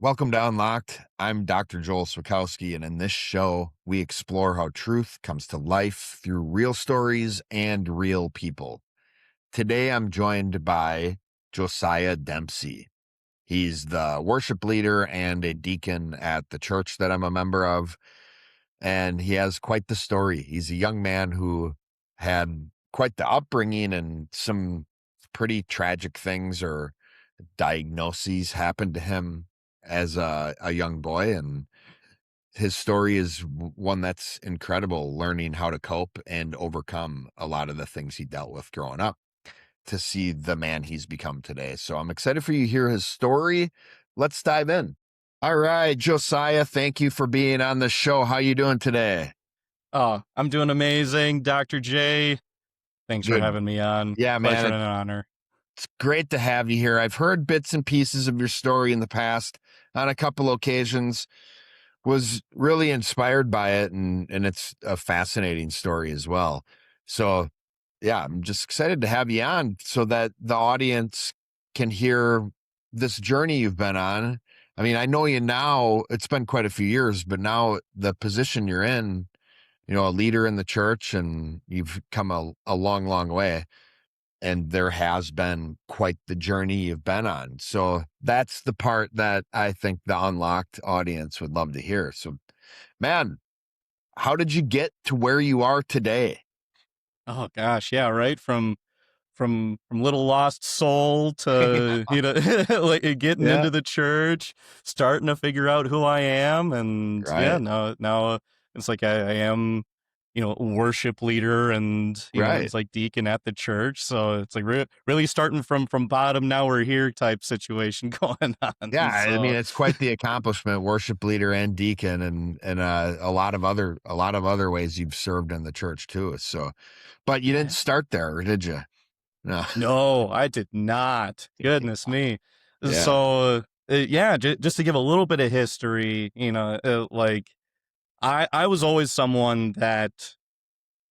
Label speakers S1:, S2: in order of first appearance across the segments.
S1: Welcome to Unlocked. I'm Dr. Joel Swakowski, and in this show, we explore how truth comes to life through real stories and real people. Today, I'm joined by Josiah Dempsey. He's the worship leader and a deacon at the church that I'm a member of, and he has quite the story. He's a young man who had quite the upbringing, and some pretty tragic things or diagnoses happened to him as a young boy, and his story is one that's incredible, learning how to cope and overcome a lot of the things he dealt with growing up to see the man he's become today. So I'm excited for you to hear his story. Let's dive in. All right, Josiah, thank you for being on the show. How you doing today?
S2: Oh, I'm doing amazing, Dr. J. Thanks for
S1: Good.
S2: having me on.
S1: Yeah,
S2: Pleasure
S1: man,
S2: and an honor.
S1: it's great to have you here. I've heard bits and pieces of your story in the past on a couple occasions. Was really inspired by it, and it's a fascinating story as well. So yeah, I'm just excited to have you on so that the audience can hear this journey you've been on. I mean, I know you now, it's been quite a few years, but now the position you're in, a leader in the church, and you've come a long, long way. And there has been quite the journey you've been on. So that's the part that I think the Unlocked audience would love to hear. So, man, how did you get to where you are today?
S2: Oh gosh, yeah, right. From little lost soul to like getting
S1: Yeah,
S2: into the church, starting to figure out who I am, and yeah,
S1: right,
S2: now it's like I am, a worship leader, and
S1: right.
S2: it's like deacon at the church. So it's like really starting from bottom. Now we're here type situation going
S1: Yeah,
S2: on.
S1: I mean
S2: So
S1: it's quite the accomplishment, worship leader and deacon, and a lot of other ways you've served in the church too. So, but you didn't
S2: yeah.
S1: start there, did you? No.
S2: No, I did not. Goodness me.
S1: Yeah.
S2: So, yeah, just to give a little bit of history, like I was always someone that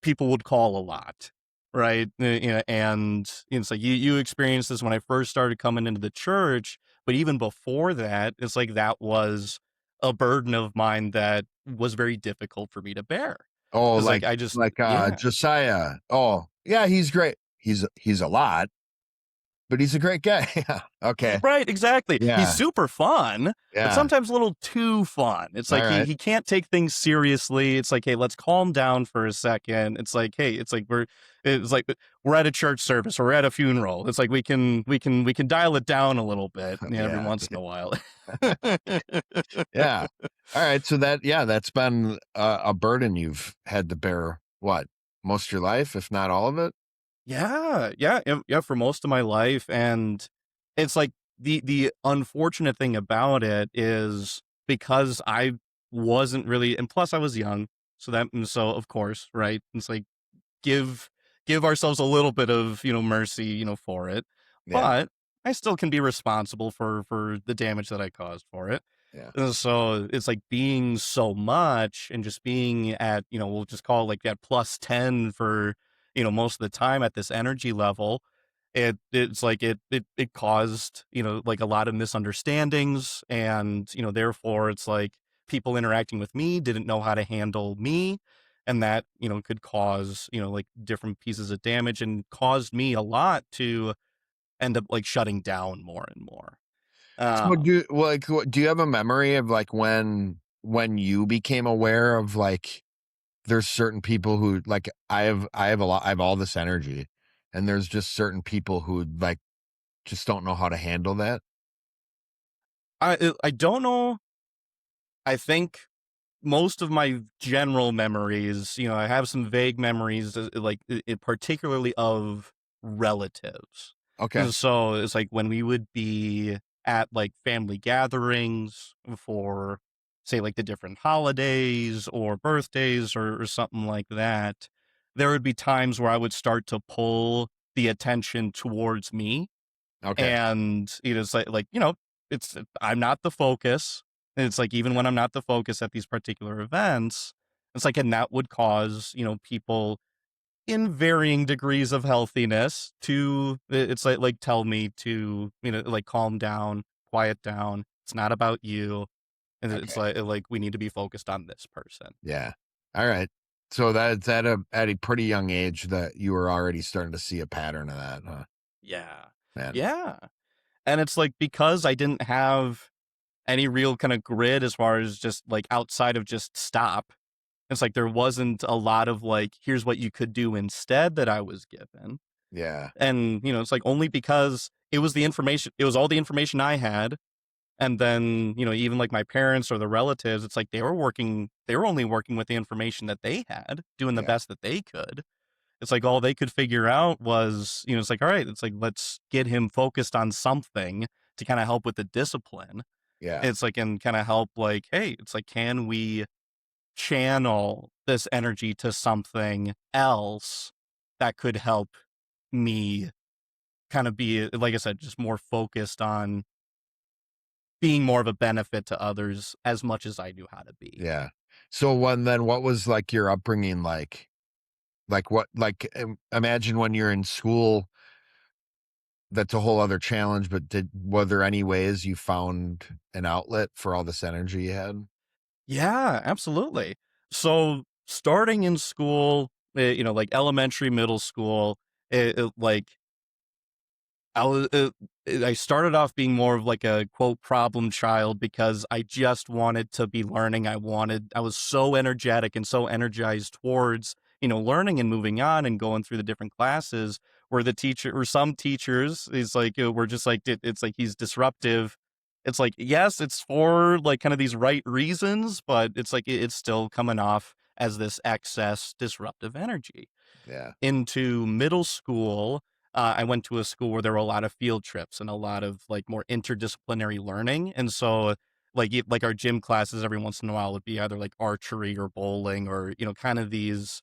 S2: people would call a lot, right? And it's like you experienced this when I first started coming into the church, but even before that, it's like that was a burden of mine that was very difficult for me to bear.
S1: Oh,
S2: It's like I just, yeah.
S1: Josiah. Oh, yeah, he's great. He's a lot, but he's a great guy. Yeah. Okay.
S2: Right, exactly. He's
S1: Yeah.
S2: super fun, but
S1: Yeah.
S2: sometimes a little too fun. It's
S1: All
S2: like
S1: right.
S2: he can't take things seriously. It's like, hey, let's calm down for a second. It's like, hey, it's like we're at a church service or we're at a funeral. It's like we can dial it down a little bit, every
S1: Yeah.
S2: once in a while.
S1: Yeah. All right. So that's been a burden you've had to bear, what, most of your life, if not all of it?
S2: Yeah, for most of my life. And it's like the unfortunate thing about it is because I wasn't really, and plus I was young, so of course, right? It's like give give ourselves a little bit of, mercy, for it.
S1: Yeah.
S2: But I still can be responsible for the damage that I caused for it.
S1: Yeah.
S2: And so it's like being so much and just being at, we'll just call it like that plus 10 for, most of the time at this energy level. It's like it caused, like a lot of misunderstandings. And, therefore it's like people interacting with me didn't know how to handle me. And that, could cause, like different pieces of damage, and caused me a lot to end up like shutting down more and more.
S1: So
S2: Um,
S1: do you have a memory of like when you became aware of like there's certain people who like I have all this energy, and there's just certain people who like just don't know how to handle that?
S2: I don't know. I think most of my general memories, I have some vague memories, like particularly of relatives.
S1: Okay.
S2: And so it's like when we would be at like family gatherings for, say, like the different holidays or birthdays or something like that, there would be times where I would start to pull the attention towards me.
S1: Okay.
S2: And it's like it's I'm not the focus. And it's like even when I'm not the focus at these particular events, it's like, and that would cause people in varying degrees of healthiness to, it's like tell me to, like calm down, quiet down. It's not about you. And it's
S1: Okay.
S2: like we need to be focused on this person.
S1: Yeah. All right. So that's at a pretty young age that you were already starting to see a pattern of that, huh?
S2: Yeah.
S1: Man.
S2: Yeah. And it's like because I didn't have any real kind of grid as far as just like outside of just stop. It's like there wasn't a lot of like, here's what you could do instead that I was given.
S1: Yeah.
S2: And, it's like only because it was all the information I had. And then, even like my parents or the relatives, it's like they were only working with the information that they had, doing the
S1: Yeah.
S2: best that they could. It's like all they could figure out was, it's like, all right, it's like, let's get him focused on something to kind of help with the discipline.
S1: Yeah.
S2: It's like, and kind of help, like, hey, it's like, can we channel this energy to something else that could help me kind of be, like I said, just more focused on being more of a benefit to others as much as I knew how to be.
S1: Yeah. So what was like your upbringing like? Like what like imagine when you're in school, that's a whole other challenge, but were there any ways you found an outlet for all this energy you had?
S2: Yeah, absolutely. So starting in school, like elementary, middle school, like I was, I started off being more of like a quote problem child because I just wanted to be learning. I was so energetic and so energized towards, learning and moving on and going through the different classes where the teacher or some teachers is like, we're just like, it's like he's disruptive. It's like, yes, it's for like kind of these right reasons, but it's like, it's still coming off as this excess disruptive energy.
S1: Yeah.
S2: Into middle school, I went to a school where there were a lot of field trips and a lot of like more interdisciplinary learning. And so like our gym classes every once in a while would be either like archery or bowling or, kind of these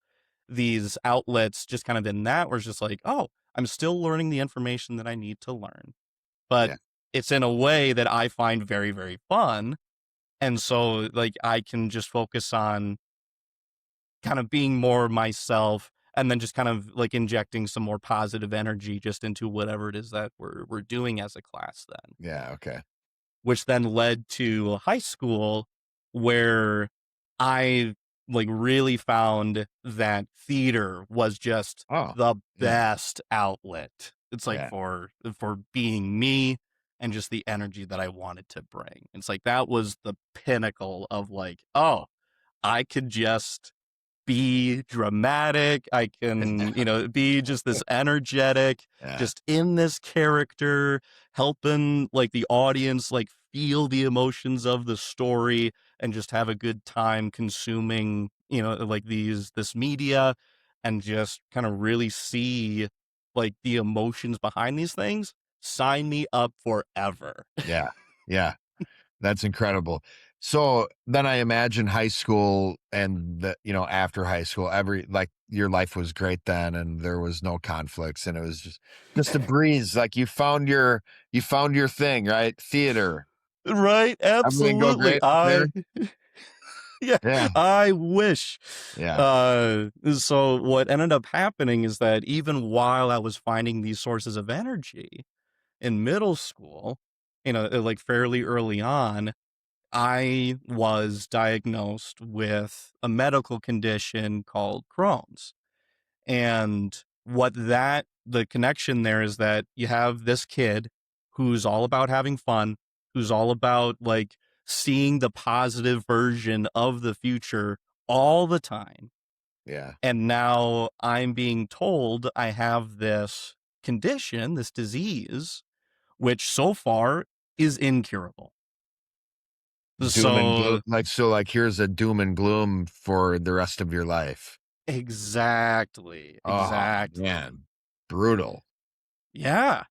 S2: outlets just kind of in that where it's just like, oh, I'm still learning the information that I need to learn. But
S1: Yeah.
S2: it's in a way that I find very, very fun. And so like I can just focus on kind of being more myself and then just kind of like injecting some more positive energy just into whatever it is that we're doing as a class then,
S1: Yeah. Okay.
S2: which then led to high school where I like really found that theater was just
S1: Oh,
S2: the
S1: yeah.
S2: best outlet. It's like
S1: Yeah.
S2: for being me and just the energy that I wanted to bring. It's like that was the pinnacle of like, oh, I could just be dramatic. I can, be just this energetic,
S1: Yeah.
S2: just in this character, helping like the audience like feel the emotions of the story and just have a good time consuming, like this media and just kind of really see like the emotions behind these things. Sign me up forever.
S1: Yeah. Yeah. That's incredible. So then I imagine high school and after high school, like your life was great then and there was no conflicts and it was just a breeze. Like you found your thing, right? Theater.
S2: Right?
S1: Everything go
S2: Absolutely.
S1: great there?
S2: Yeah,
S1: Yeah.
S2: I wish.
S1: Yeah.
S2: So what ended up happening is that even while I was finding these sources of energy in middle school, like fairly early on, I was diagnosed with a medical condition called Crohn's. And the connection there is that you have this kid who's all about having fun, who's all about like seeing the positive version of the future all the time.
S1: Yeah.
S2: And now I'm being told I have this condition, this disease, which so far is incurable.
S1: Doom and gloom.
S2: So
S1: Like here's a doom and gloom for the rest of your life.
S2: exactly,
S1: Oh
S2: exactly.
S1: man. Brutal.
S2: Yeah.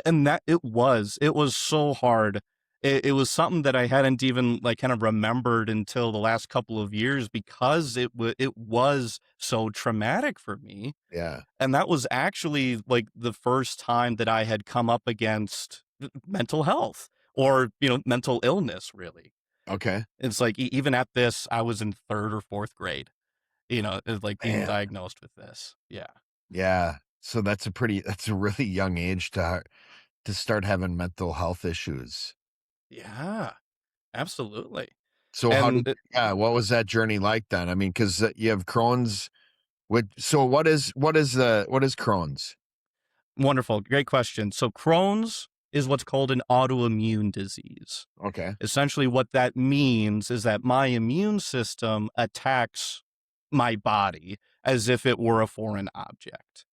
S2: And that it was so hard. It was something that I hadn't even like kind of remembered until the last couple of years because it was so traumatic for me.
S1: Yeah.
S2: And that was actually like the first time that I had come up against mental health or, mental illness really.
S1: Okay.
S2: It's like even at this, I was in third or fourth grade, like being
S1: Man.
S2: diagnosed with this. Yeah.
S1: Yeah. So that's a really young age to start having mental health issues.
S2: Yeah. Absolutely.
S1: So how
S2: And
S1: did yeah, what was that journey like then? I mean, because you have Crohn's. So what is Crohn's?
S2: wonderful. Great question. So Crohn's is what's called an autoimmune disease.
S1: Okay.
S2: Essentially, what that means is that my immune system attacks my body as if it were a foreign object.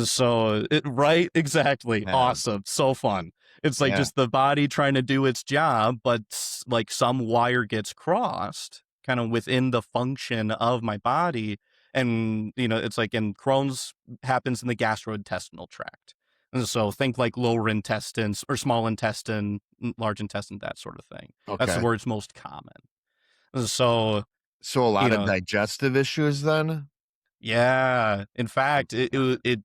S2: So, right? Exactly.
S1: Yeah.
S2: Awesome. So fun. It's like
S1: Yeah.
S2: just the body trying to do its job, but like some wire gets crossed kind of within the function of my body. And, it's like, and Crohn's happens in the gastrointestinal tract. And so think like lower intestines or small intestine, large intestine, that sort of thing. That's
S1: Okay.
S2: where it's most common. So,
S1: So a
S2: you
S1: lot of
S2: know,
S1: digestive issues then?
S2: yeah. In fact, it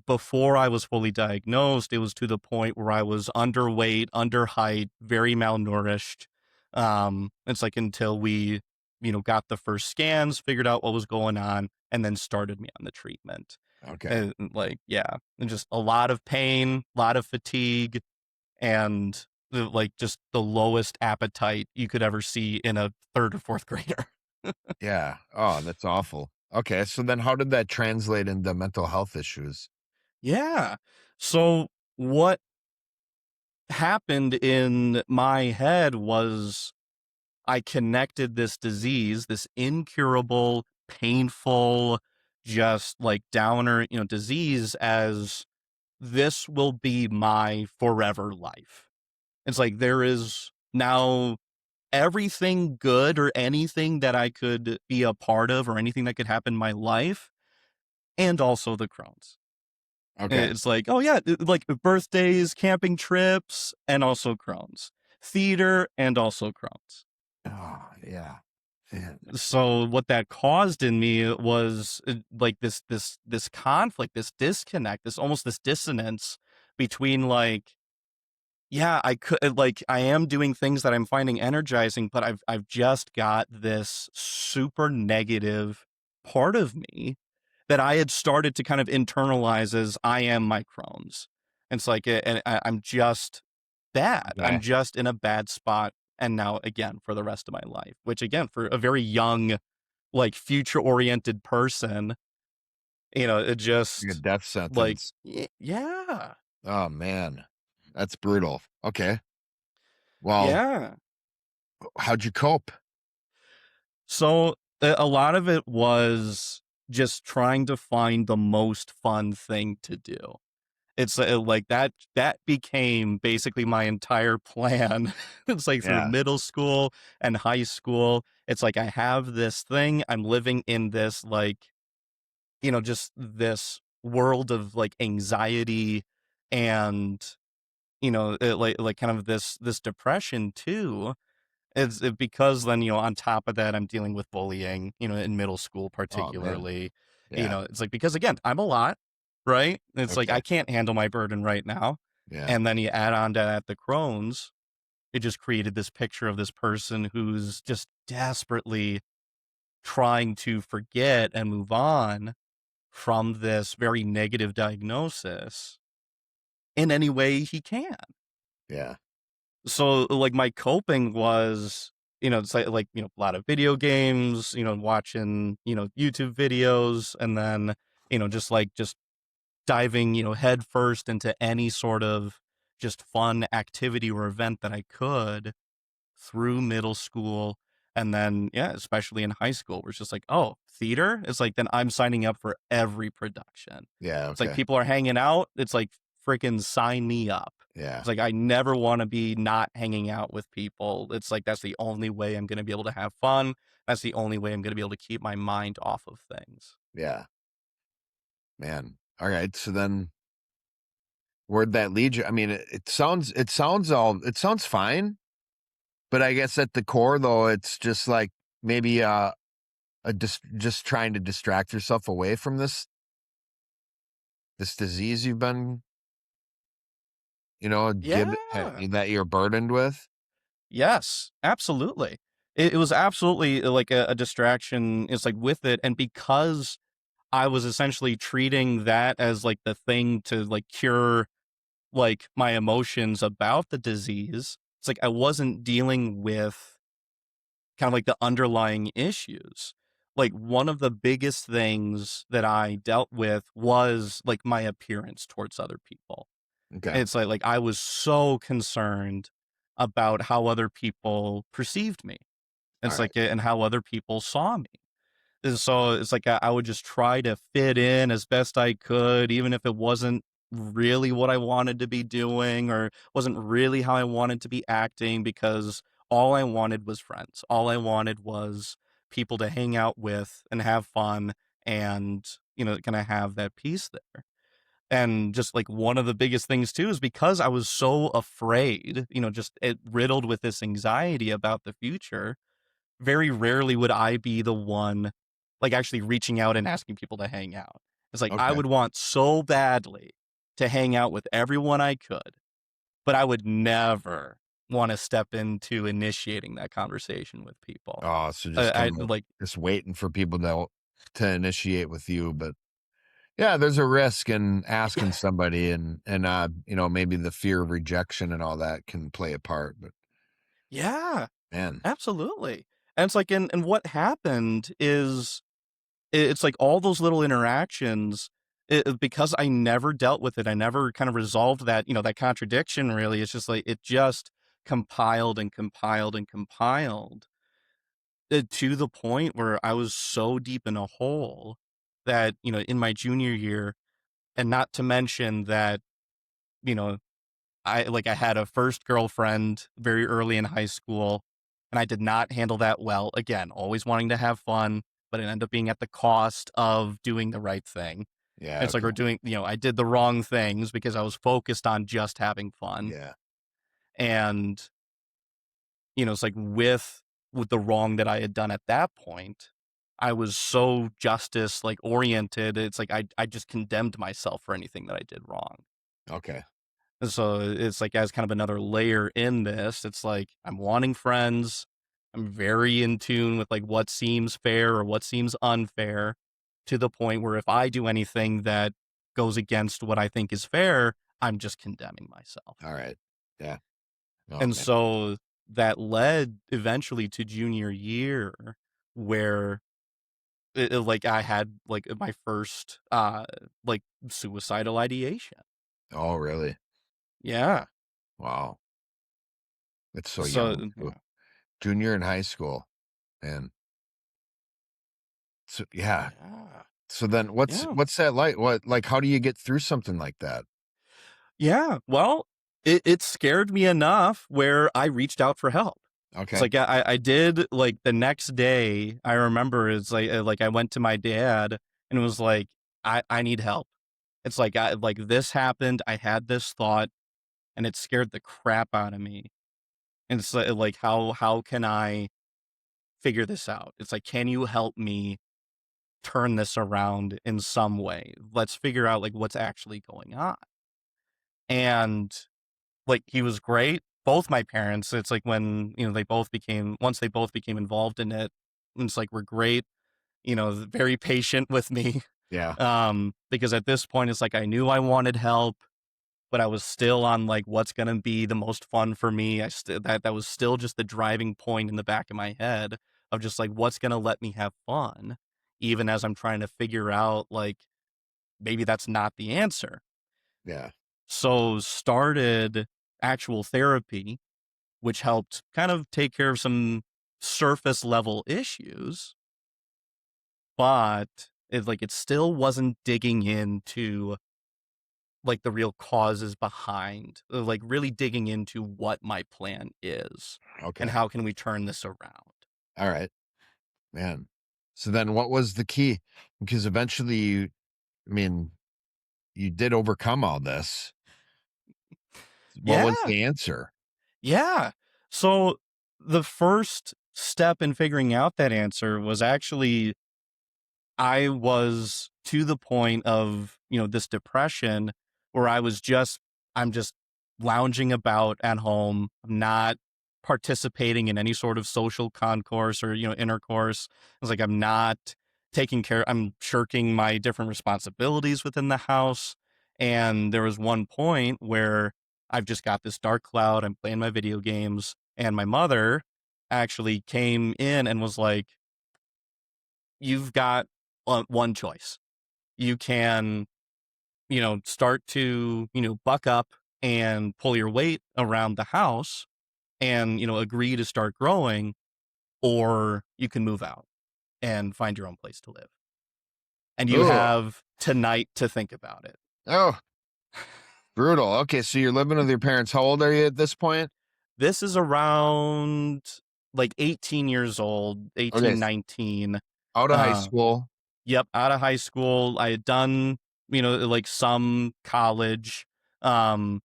S2: before I was fully diagnosed, it was to the point where I was underweight, under height, very malnourished. It's like until we, got the first scans, figured out what was going on, and then started me on the treatment.
S1: Okay.
S2: And like, yeah, and just a lot of pain, a lot of fatigue, and like just the lowest appetite you could ever see in a third or fourth grader.
S1: Yeah. Oh, that's awful. Okay. So then how did that translate into mental health issues?
S2: Yeah. So what happened in my head was I connected this disease, this incurable, painful, just like downer, disease as this will be my forever life. It's like there is now everything good or anything that I could be a part of or anything that could happen in my life, and also the Crohn's.
S1: Okay.
S2: It's like, oh yeah, like birthdays, camping trips, and also Crohn's. Theater and also Crohn's.
S1: Oh, yeah. Yeah.
S2: So what that caused in me was like this conflict, this disconnect, this almost this dissonance between like, yeah, I could like I am doing things that I'm finding energizing, but I've just got this super negative part of me that I had started to kind of internalize as I am my Crohn's. And it's like, and I'm just bad. I'm
S1: Okay.
S2: just in a bad spot. And now again for the rest of my life, which again for a very young, like future oriented person, it
S1: Like a
S2: just
S1: death
S2: like,
S1: sentence.
S2: yeah,
S1: Oh man. That's brutal. Okay. Well,
S2: yeah.
S1: how'd you cope?
S2: So a lot of it was just trying to find the most fun thing to do. It's like that became basically my entire plan. It's like through
S1: Yeah.
S2: middle school and high school. It's like I have this thing. I'm living in this like, just this world of like anxiety and like kind of this depression too. Because then, on top of that, I'm dealing with bullying, in middle school
S1: Oh man.
S2: particularly.
S1: Yeah.
S2: It's like because again, I'm a lot, right? It's like
S1: Okay.
S2: I can't handle my burden right now.
S1: Yeah.
S2: And then you add on to that the Crohn's, it just created this picture of this person who's just desperately trying to forget and move on from this very negative diagnosis in any way he can.
S1: Yeah.
S2: So like my coping was, it's like a lot of video games, watching, YouTube videos, and then, just diving, head first into any sort of just fun activity or event that I could through middle school. And then, yeah, especially in high school, where it's just like, oh, theater? It's like, then I'm signing up for every production.
S1: Yeah.
S2: It's like
S1: Okay.
S2: people are hanging out. It's like, freaking sign me up.
S1: Yeah.
S2: It's like, I never want to be not hanging out with people. It's like, that's the only way I'm going to be able to have fun. That's the only way I'm going to be able to keep my mind off of things.
S1: Yeah. Man. All right. So then where'd that lead you? I mean, it sounds fine, but I guess at the core though, it's just like maybe just trying to distract yourself away from this disease you've been, give
S2: Yeah.
S1: that you're burdened with.
S2: Yes, absolutely. It was absolutely like a distraction. It's like with it. And because I was essentially treating that as like the thing to like cure like my emotions about the disease. it's like I wasn't dealing with kind of like the underlying issues. Like one of the biggest things that I dealt with was like my appearance towards other people.
S1: Okay.
S2: And it's like I was so concerned about how other people perceived me.
S1: All
S2: It's
S1: right.
S2: like and how other people saw me. And so it's like I would just try to fit in as best I could, even if it wasn't really what I wanted to be doing or wasn't really how I wanted to be acting, because all I wanted was friends. All I wanted was people to hang out with and have fun and, kind of have that peace there. And just like one of the biggest things too is because I was so afraid, just riddled with this anxiety about the future, very rarely would I be the one, like, actually reaching out and asking people to hang out. It's like, I
S1: Okay.
S2: would want so badly to hang out with everyone I could, but I would never wanna step into initiating that conversation with people.
S1: Oh, so just
S2: I
S1: kind of
S2: like
S1: just waiting for people to initiate with you, but yeah, there's a risk in asking somebody and maybe the fear of rejection and all that can play a part, but
S2: Yeah,
S1: man,
S2: absolutely. And it's like and what happened is it's like all those little interactions, because I never dealt with it, I never kind of resolved that, that contradiction really. It's just like it just compiled and compiled and compiled, to the point where I was so deep in a hole that, in my junior year, and not to mention that, you know, I had a first girlfriend very early in high school, and I did not handle that well. Again, always wanting to have fun, but it ended up being at the cost of doing the right thing. And
S1: yeah,
S2: it's like
S1: okay,
S2: we're doing, I did the wrong things because I was focused on just having fun.
S1: yeah,
S2: And, it's like with the wrong that I had done at that point, I was so justice like oriented. It's like I just condemned myself for anything that I did wrong.
S1: okay,
S2: And so it's like as kind of another layer in this, it's like I'm wanting friends. I'm very in tune with like what seems fair or what seems unfair, to the point where if I do anything that goes against what I think is fair, I'm just condemning myself.
S1: all right, yeah, oh
S2: And
S1: man,
S2: so that led eventually to junior year, where like I had like my first like suicidal ideation.
S1: oh really?
S2: Yeah.
S1: Wow, it's so
S2: So
S1: young too.
S2: yeah.
S1: Junior in high school, and so yeah.
S2: Yeah.
S1: So then
S2: Yeah.
S1: what's that like? What like how do you get through something like that?
S2: Yeah. Well, it scared me enough where I reached out for help. It's
S1: Okay.
S2: like I did like the next day. I remember it's like I went to my dad and was like, I need help. It's like like this happened. I had this thought and it scared the crap out of me. And it's like how can I figure this out? It's like, can you help me turn this around in some way? Let's figure out like what's actually going on. And like, he was great. Both my parents, it's like when, they both became once they both became involved in it, it's like we're great, very patient with me.
S1: Yeah.
S2: Because at this point it's like I knew I wanted help, but I was still on like what's gonna be the most fun for me. I still that was still just the driving point in the back of my head of just like what's gonna let me have fun, even as I'm trying to figure out like maybe that's not the answer.
S1: Yeah.
S2: So started actual therapy, which helped kind of take care of some surface level issues, but it still wasn't digging into like the real causes behind, like really digging into what my plan is and
S1: Okay.
S2: how can we turn this around.
S1: All right. Man. So then what was the key? Because eventually I mean, you did overcome all this. What was
S2: Yeah.
S1: the answer?
S2: Yeah. So the first step in figuring out that answer was actually I was to the point of, this depression where I'm just lounging about at home. I'm not participating in any sort of social concourse or, intercourse. It's like I'm shirking my different responsibilities within the house. And there was one point where I've just got this dark cloud. I'm playing my video games. And my mother actually came in and was like, you've got one choice. You can, start to, buck up and pull your weight around the house and, agree to start growing, or you can move out and find your own place to live. And you
S1: Oh,
S2: have tonight to think about it.
S1: oh, brutal. Okay, so you're living with your parents. How old are you at this point?
S2: This is around like 18 years old,
S1: Okay,
S2: 18, 19.
S1: out of high
S2: Uh,
S1: school.
S2: yep, out of high school. I had done, like some college, um,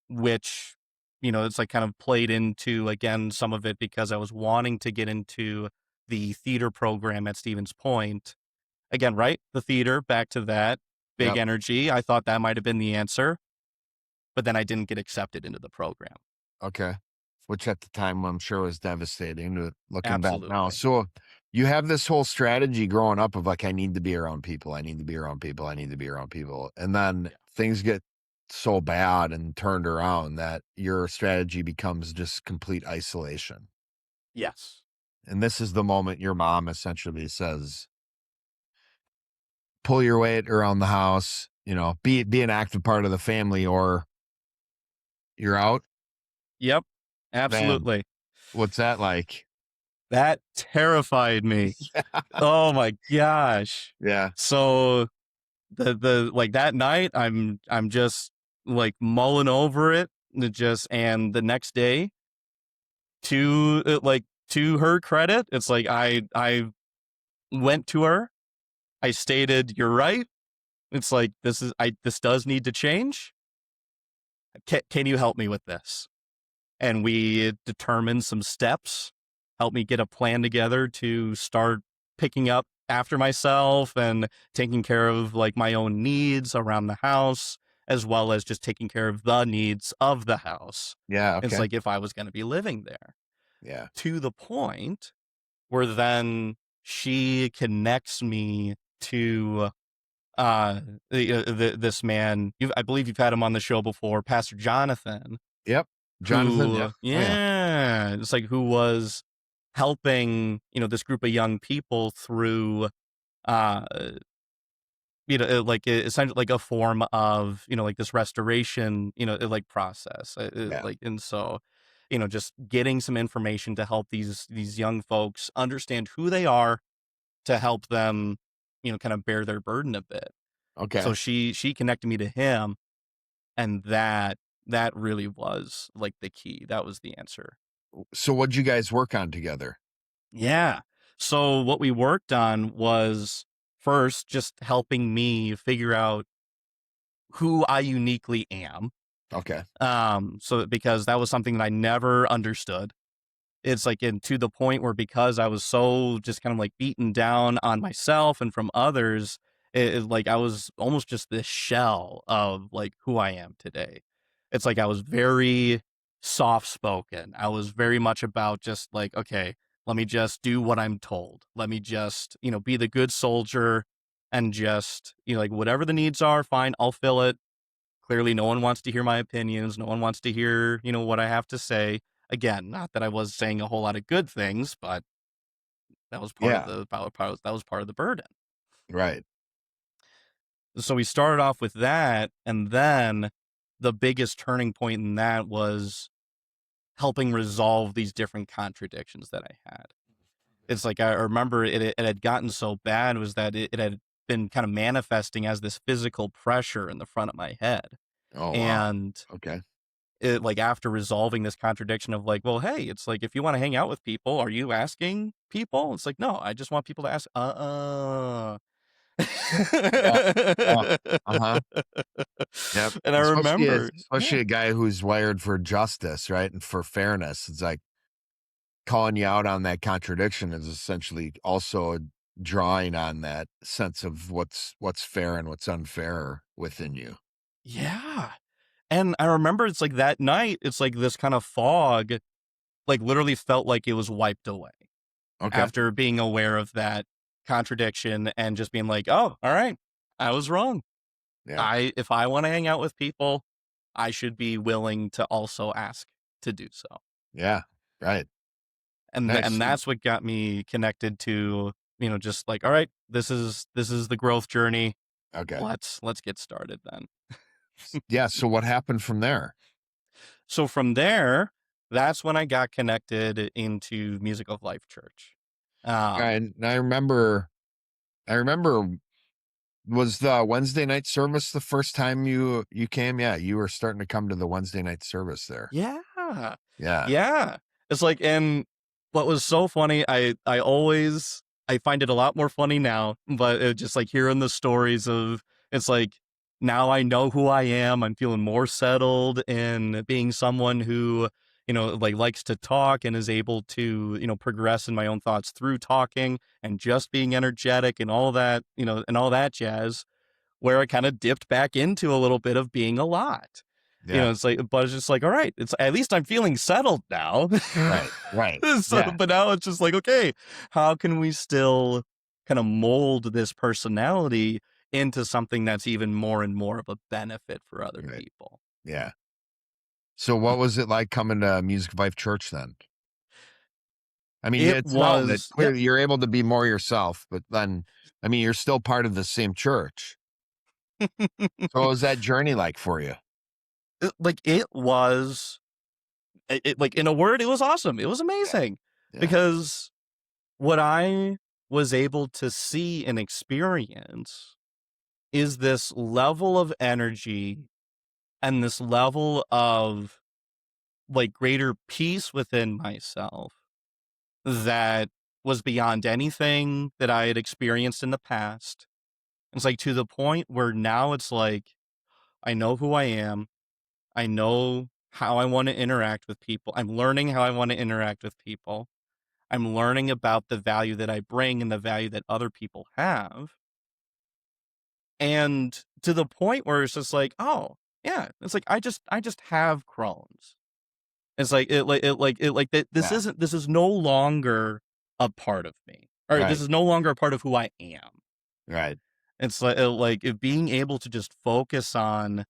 S2: which, it's like kind of played into, again, some of it because I was wanting to get into the theater program at Stevens Point. Again, right? The theater, back to that, big
S1: Yep.
S2: energy. I thought that might have been the answer, but then I didn't get accepted into the program.
S1: Okay. Which at the time I'm sure was devastating looking back now.
S2: Absolutely.
S1: So you have this whole strategy growing up of like, I need to be around people. I need to be around people. I need to be around people. And then
S2: Yeah.
S1: things get so bad and turned around that your strategy becomes just complete isolation.
S2: Yes.
S1: And this is the moment your mom essentially says, pull your weight around the house, be an active part of the family or you're out.
S2: Yep.
S1: Man,
S2: Absolutely.
S1: what's that like?
S2: That terrified me. Oh my gosh.
S1: Yeah.
S2: So the like that night I'm just like mulling over it, and the next day, to her credit, it's like I went to her. I stated, "You're right. It's like this does need to change. Can you help me with this?" And we determined some steps, helped me get a plan together to start picking up after myself and taking care of like my own needs around the house, as well as just taking care of the needs of the house.
S1: Yeah.
S2: It's
S1: Okay.
S2: like if I was going to be living there,
S1: Yeah.
S2: to the point where then she connects me to uh this man. I believe you've had him on the show before, Pastor Jonathan,
S1: Yep. Jonathan. Yep.
S2: who,
S1: Oh yeah.
S2: yeah, it's like who was helping, this group of young people through, uh, like essentially like a form of, like this restoration, like process,
S1: Yeah.
S2: like, and so, just getting some information to help these young folks understand who they are, to help them, kind of bear their burden a bit. So
S1: Okay.
S2: she connected me to him, and that really was like the key. That was the answer.
S1: So what'd you guys work on together?
S2: Yeah. So what we worked on was first just helping me figure out who I uniquely am.
S1: Okay.
S2: So because that was something that I never understood. It's like, and to the point where, because I was so just kind of like beaten down on myself and from others, like I was almost just this shell of like who I am today. It's like I was very soft spoken. I was very much about just like, okay, let me just do what I'm told. Let me just, be the good soldier, and just, like whatever the needs are, fine, I'll fill it. Clearly, no one wants to hear my opinions. No one wants to hear, what I have to say. Again, not that I was saying a whole lot of good things, but that was part of
S1: Yeah.
S2: the that was part of the burden.
S1: Right.
S2: So we started off with that, and then the biggest turning point in that was helping resolve these different contradictions that I had. It's like I remember it had gotten so bad, was that it had been kind of manifesting as this physical pressure in the front of my head.
S1: Oh wow.
S2: And
S1: Okay.
S2: it, like, after resolving this contradiction of like, well, hey, it's like, if you want to hang out with people, are you asking people? It's like, no, I just want people to ask.
S1: Yeah. Yeah. Uh-huh. Yep.
S2: And I remember, yeah,
S1: Especially a guy who's wired for justice, right? And for fairness. It's like calling you out on that contradiction is essentially also drawing on that sense of what's fair and what's unfair within you.
S2: yeah. And I remember, it's like that night, it's like this kind of fog, like literally felt like it was wiped away
S1: Okay.
S2: after being aware of that contradiction, and just being like, oh, all right, I was wrong.
S1: Yeah.
S2: If I want to hang out with people, I should be willing to also ask to do so.
S1: Yeah. Right.
S2: And
S1: Nice.
S2: that's what got me connected to, just like, all right, this is the growth journey.
S1: Okay.
S2: Let's get started then.
S1: Yeah. So what happened from there?
S2: So from there, that's when I got connected into Music of Life Church.
S1: And I remember was the Wednesday night service the first time you came? Yeah, you were starting to come to the Wednesday night service there.
S2: Yeah.
S1: Yeah.
S2: Yeah. It's like, and what was so funny, I find it a lot more funny now, but it just like hearing the stories of, it's like, now I know who I am. I'm feeling more settled in being someone who, like likes to talk and is able to, progress in my own thoughts through talking and just being energetic and all that, and all that jazz, where I kind of dipped back into a little bit of being a lot.
S1: Yeah.
S2: It's like, but it's just like, all right, it's at least I'm feeling settled now.
S1: Right. Right.
S2: So,
S1: Yeah.
S2: but now it's just like, okay, how can we still kind of mold this personality into something that's even more and more of a benefit for other
S1: Right.
S2: people?
S1: Yeah. So what was it like coming to Music of Life Church then? I mean,
S2: It
S1: it's an outlet.
S2: was, yeah.
S1: Clearly, you're able to be more yourself, but then, I mean, you're still part of the same church. So what was that journey like for you?
S2: Like it was, like in a word, it was awesome. It was
S1: Yeah.
S2: amazing
S1: Yeah.
S2: because what I was able to see and experience is this level of energy and this level of like greater peace within myself that was beyond anything that I had experienced in the past. It's like to the point where now it's like, I know who I am. I know how I want to interact with people. I'm learning how I want to interact with people. I'm learning about the value that I bring and the value that other people have. And to the point where it's just like, oh, yeah, it's like I just have Crohn's. It's like
S1: Yeah.
S2: this is no longer a part of me. Or this
S1: Right.
S2: is no longer a part of who I am.
S1: Right.
S2: It's like it being able to just focus on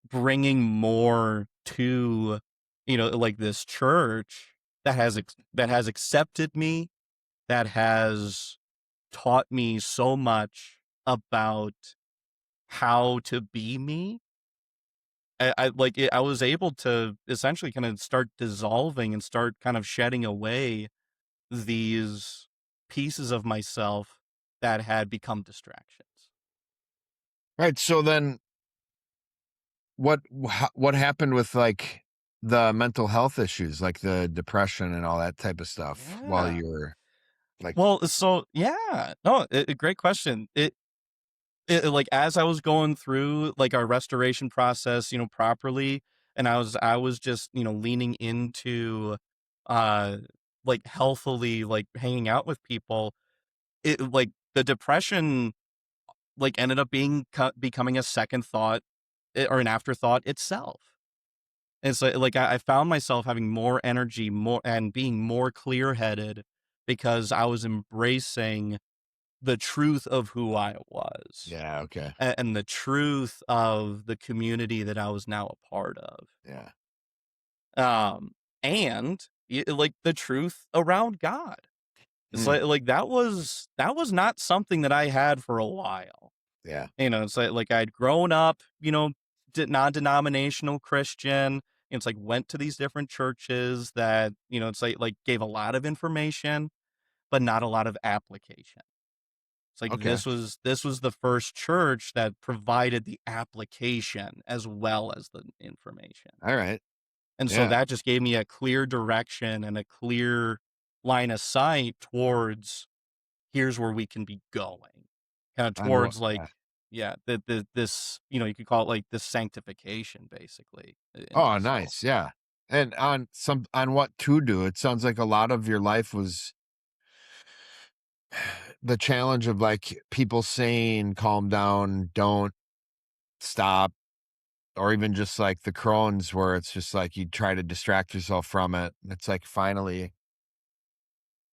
S2: bringing more to, like this church that has accepted me, that has taught me so much about how to be me. I was able to essentially kind of start dissolving and start kind of shedding away these pieces of myself that had become distractions.
S1: Right. So then what happened with like the mental health issues, like the depression and all that type of stuff while
S2: Yeah.
S1: you were like,
S2: Well, so yeah, no, great question. Like as I was going through like our restoration process, properly, and I was just, leaning into uh like healthily like hanging out with people, it like the depression like ended up becoming a second thought, or an afterthought itself. And so like I found myself having more energy, more and being more clear headed because I was embracing the truth of who I was,
S1: yeah, okay.
S2: and the truth of the community that I was now a part of.
S1: Yeah.
S2: Um, and like the truth around God. It's
S1: Mm,
S2: like that was not something that I had for a while.
S1: yeah.
S2: It's like I'd grown up, non-denominational Christian. It's like went to these different churches that, it's like gave a lot of information, but not a lot of application. It's like
S1: Okay.
S2: this was the first church that provided the application as well as the information.
S1: All right.
S2: And so
S1: Yeah.
S2: that just gave me a clear direction and a clear line of sight towards here's where we can be going. Kind of
S1: On what?
S2: towards like,
S1: Yeah.
S2: yeah, this, you could call it like this sanctification basically in
S1: Oh,
S2: myself.
S1: nice. Yeah. And on what to do, it sounds like a lot of your life was the challenge of like people saying, calm down, don't stop, or even just like the Crohn's where it's just like you try to distract yourself from it. And it's like finally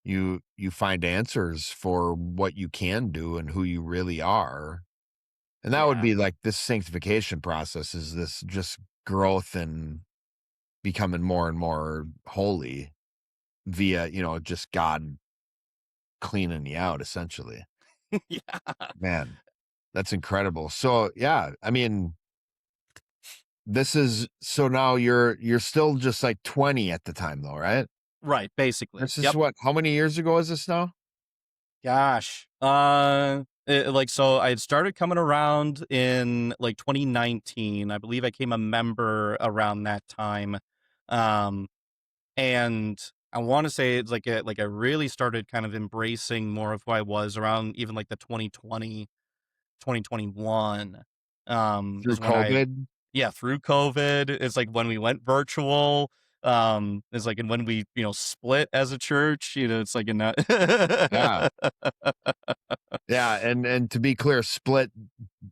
S1: you find answers for what you can do and who you really are. And that would
S2: Yeah.
S1: be like this sanctification process is this just growth and becoming more and more holy via, just God cleaning you out essentially.
S2: Yeah.
S1: Man, that's incredible. So yeah, I mean, this is so now you're still just like 20 at the time though, right?
S2: Right, basically.
S1: This is
S2: Yep.
S1: what, how many years ago is this now?
S2: Gosh. So I had started coming around in like 2019. I believe I became a member around that time. Um, and I want to say it's like I really started kind of embracing more of who I was around even like the 2020, 2021.
S1: Through
S2: Is when I
S1: COVID?
S2: yeah, through COVID. It's like when we went virtual. It's like and when we, split as a church, it's like in
S1: Yeah.
S2: that
S1: Yeah, and to be clear, split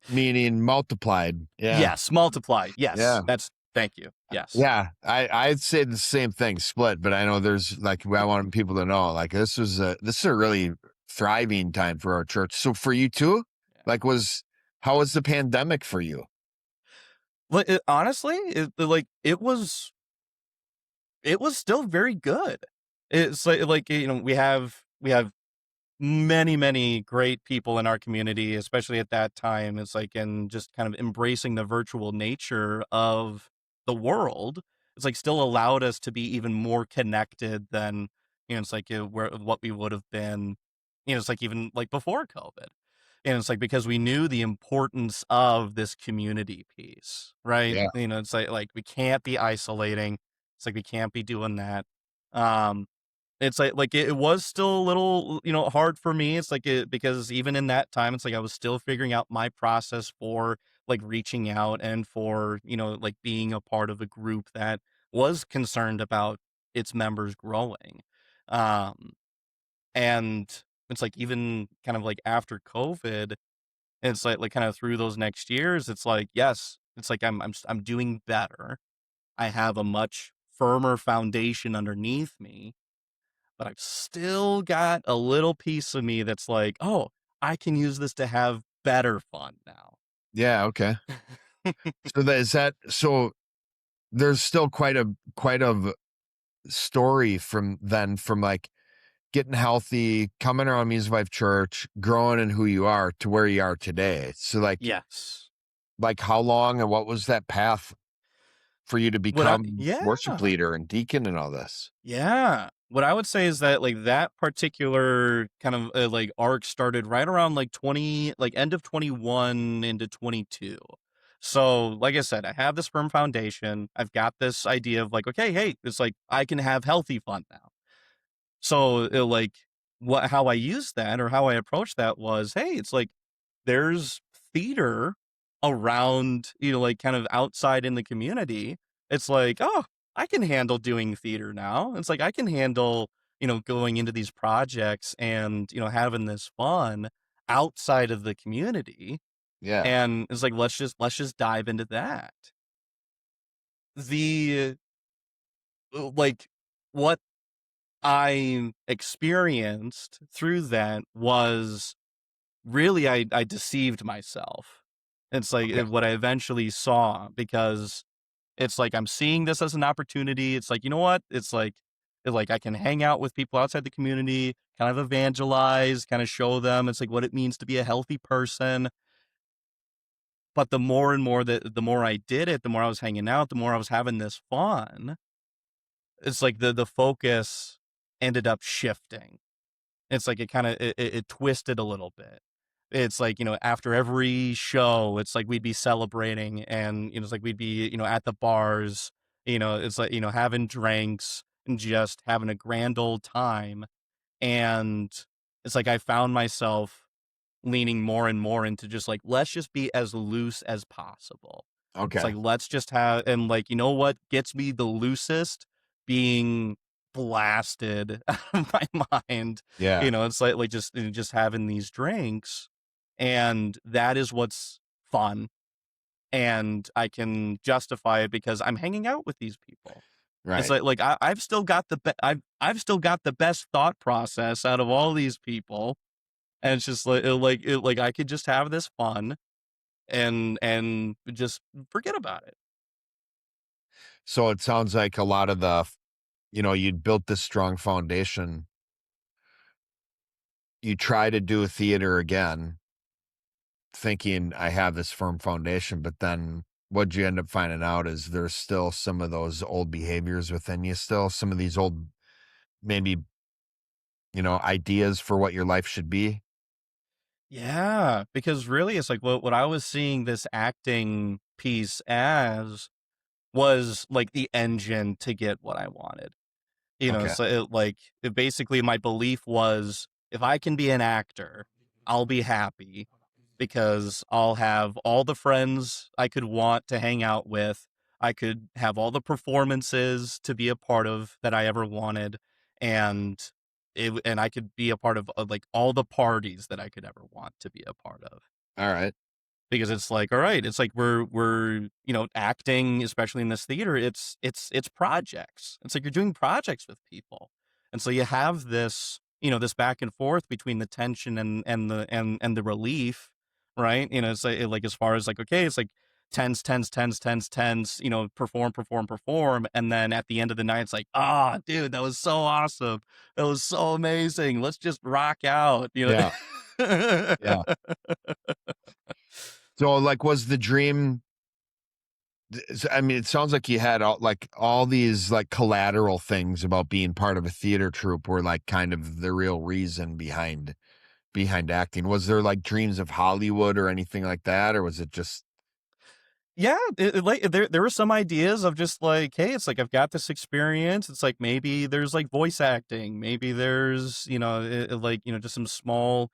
S1: meaning multiplied. Yeah.
S2: Yes, multiplied.
S1: Yeah.
S2: Yes, that's thank you. Yes.
S1: Yeah, I'd say the same thing, split, but I know there's like I want people to know like this is a really thriving time for our church. So for you too,
S2: Yeah.
S1: like how was the pandemic for you?
S2: Like, honestly, it was still very good. It's like we have many great people in our community, especially at that time. It's like and just kind of embracing the virtual nature of the world. It's like still allowed us to be even more connected than it's like where what we would have been. It's like even like before COVID. And it's like because we knew the importance of this community piece, right?
S1: Yeah.
S2: It's like we can't be isolating. It's like we can't be doing that. Um, it's like it was still a little, hard for me. It's like because even in that time, it's like I was still figuring out my process for like reaching out and for, like being a part of a group that was concerned about its members growing. Um, and it's like even kind of like after COVID, it's like kind of through those next years, it's like, yes, it's like I'm doing better. I have a much firmer foundation underneath me, but I've still got a little piece of me that's like, "Oh, I can use this to have better fun now."
S1: Yeah, okay. So so there's still quite a story from like getting healthy, coming around Music Life Church, growing in who you are to where you are today. So
S2: Yes.
S1: like how long and what was that path for you to
S2: What I
S1: become worship
S2: Yeah.
S1: leader and deacon and all this?
S2: Yeah. What I would say is that like that particular kind of like arc started right around like 20 like end of 21 into 22. So, like I said, I have this firm foundation. I've got this idea of like, okay, hey, it's like I can have healthy fun now. So, like how I used that or how I approached that was, hey, it's like there's theater around, like kind of outside in the community. It's like, oh, I can handle doing theater now. It's like I can handle, going into these projects and, having this fun outside of the community.
S1: Yeah.
S2: And it's like let's just dive into that. The like what I experienced through that was really I deceived myself. It's like
S1: Okay.
S2: what I eventually saw because it's like I'm seeing this as an opportunity. It's like, you know what? It's like I can hang out with people outside the community, kind of evangelize, kind of show them it's like what it means to be a healthy person. But the more and more that the more I did it, the more I was hanging out, the more I was having this fun. It's like the focus ended up shifting. It's like it kind of it twisted a little bit. It's like, after every show, it's like we'd be celebrating and, it's like we'd be, at the bars, it's like, having drinks and just having a grand old time. And it's like I found myself leaning more and more into just like, let's just be as loose as possible. It's
S1: Okay.
S2: like, let's just have, and like, what gets me the loosest being blasted out of my mind.
S1: Yeah.
S2: It's like just having these drinks and that is what's fun. And I can justify it because I'm hanging out with these people. It's
S1: Right.
S2: like I've still got I've still got the best thought process out of all these people, and it's just like I could just have this fun, and just forget about it.
S1: So it sounds like a lot of you'd built this strong foundation. You try to do theater again, thinking I have this firm foundation, but then what you end up finding out is there's still some of those old behaviors within you, still some of these old, maybe, ideas for what your life should be.
S2: Yeah, because really it's like what I was seeing this acting piece as was like the engine to get what I wanted.
S1: Okay.
S2: So basically my belief was if I can be an actor, I'll be happy because I'll have all the friends I could want to hang out with. I could have all the performances to be a part of that I ever wanted, and and I could be a part of like all the parties that I could ever want to be a part of.
S1: All right.
S2: Because it's like, all right, it's like we're acting, especially in this theater, it's projects. It's like you're doing projects with people, and so you have this this back and forth between the tension and the relief, right? It's like as far as like, okay, it's like tense, tense, tense, tense, tense, perform, perform, perform, and then at the end of the night, it's like, ah, dude, that was so awesome, that was so amazing, let's just rock out,
S1: Yeah. Yeah. So, like, was the dream? I mean, it sounds like you had all these like collateral things about being part of a theater troupe were like kind of the real reason behind acting. Was there like dreams of Hollywood or anything like that, or was it just
S2: Yeah, like there were some ideas of just like, hey, it's like I've got this experience. It's like maybe there's like voice acting, maybe there's like just some small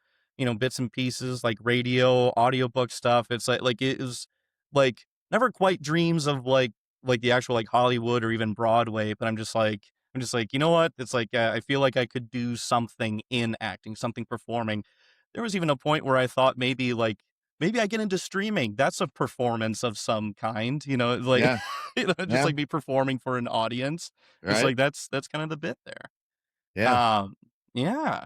S2: bits and pieces like radio, audiobook stuff. It's like it was like never quite dreams of like the actual like Hollywood or even Broadway, but I'm just like, you know what? It's like I feel like I could do something in acting, something performing. There was even a point where I thought maybe I get into streaming. That's a performance of some kind, like
S1: yeah,
S2: just
S1: yeah,
S2: like me performing for an audience. It's
S1: right?
S2: like that's kind of the bit there.
S1: Yeah,
S2: Um, yeah.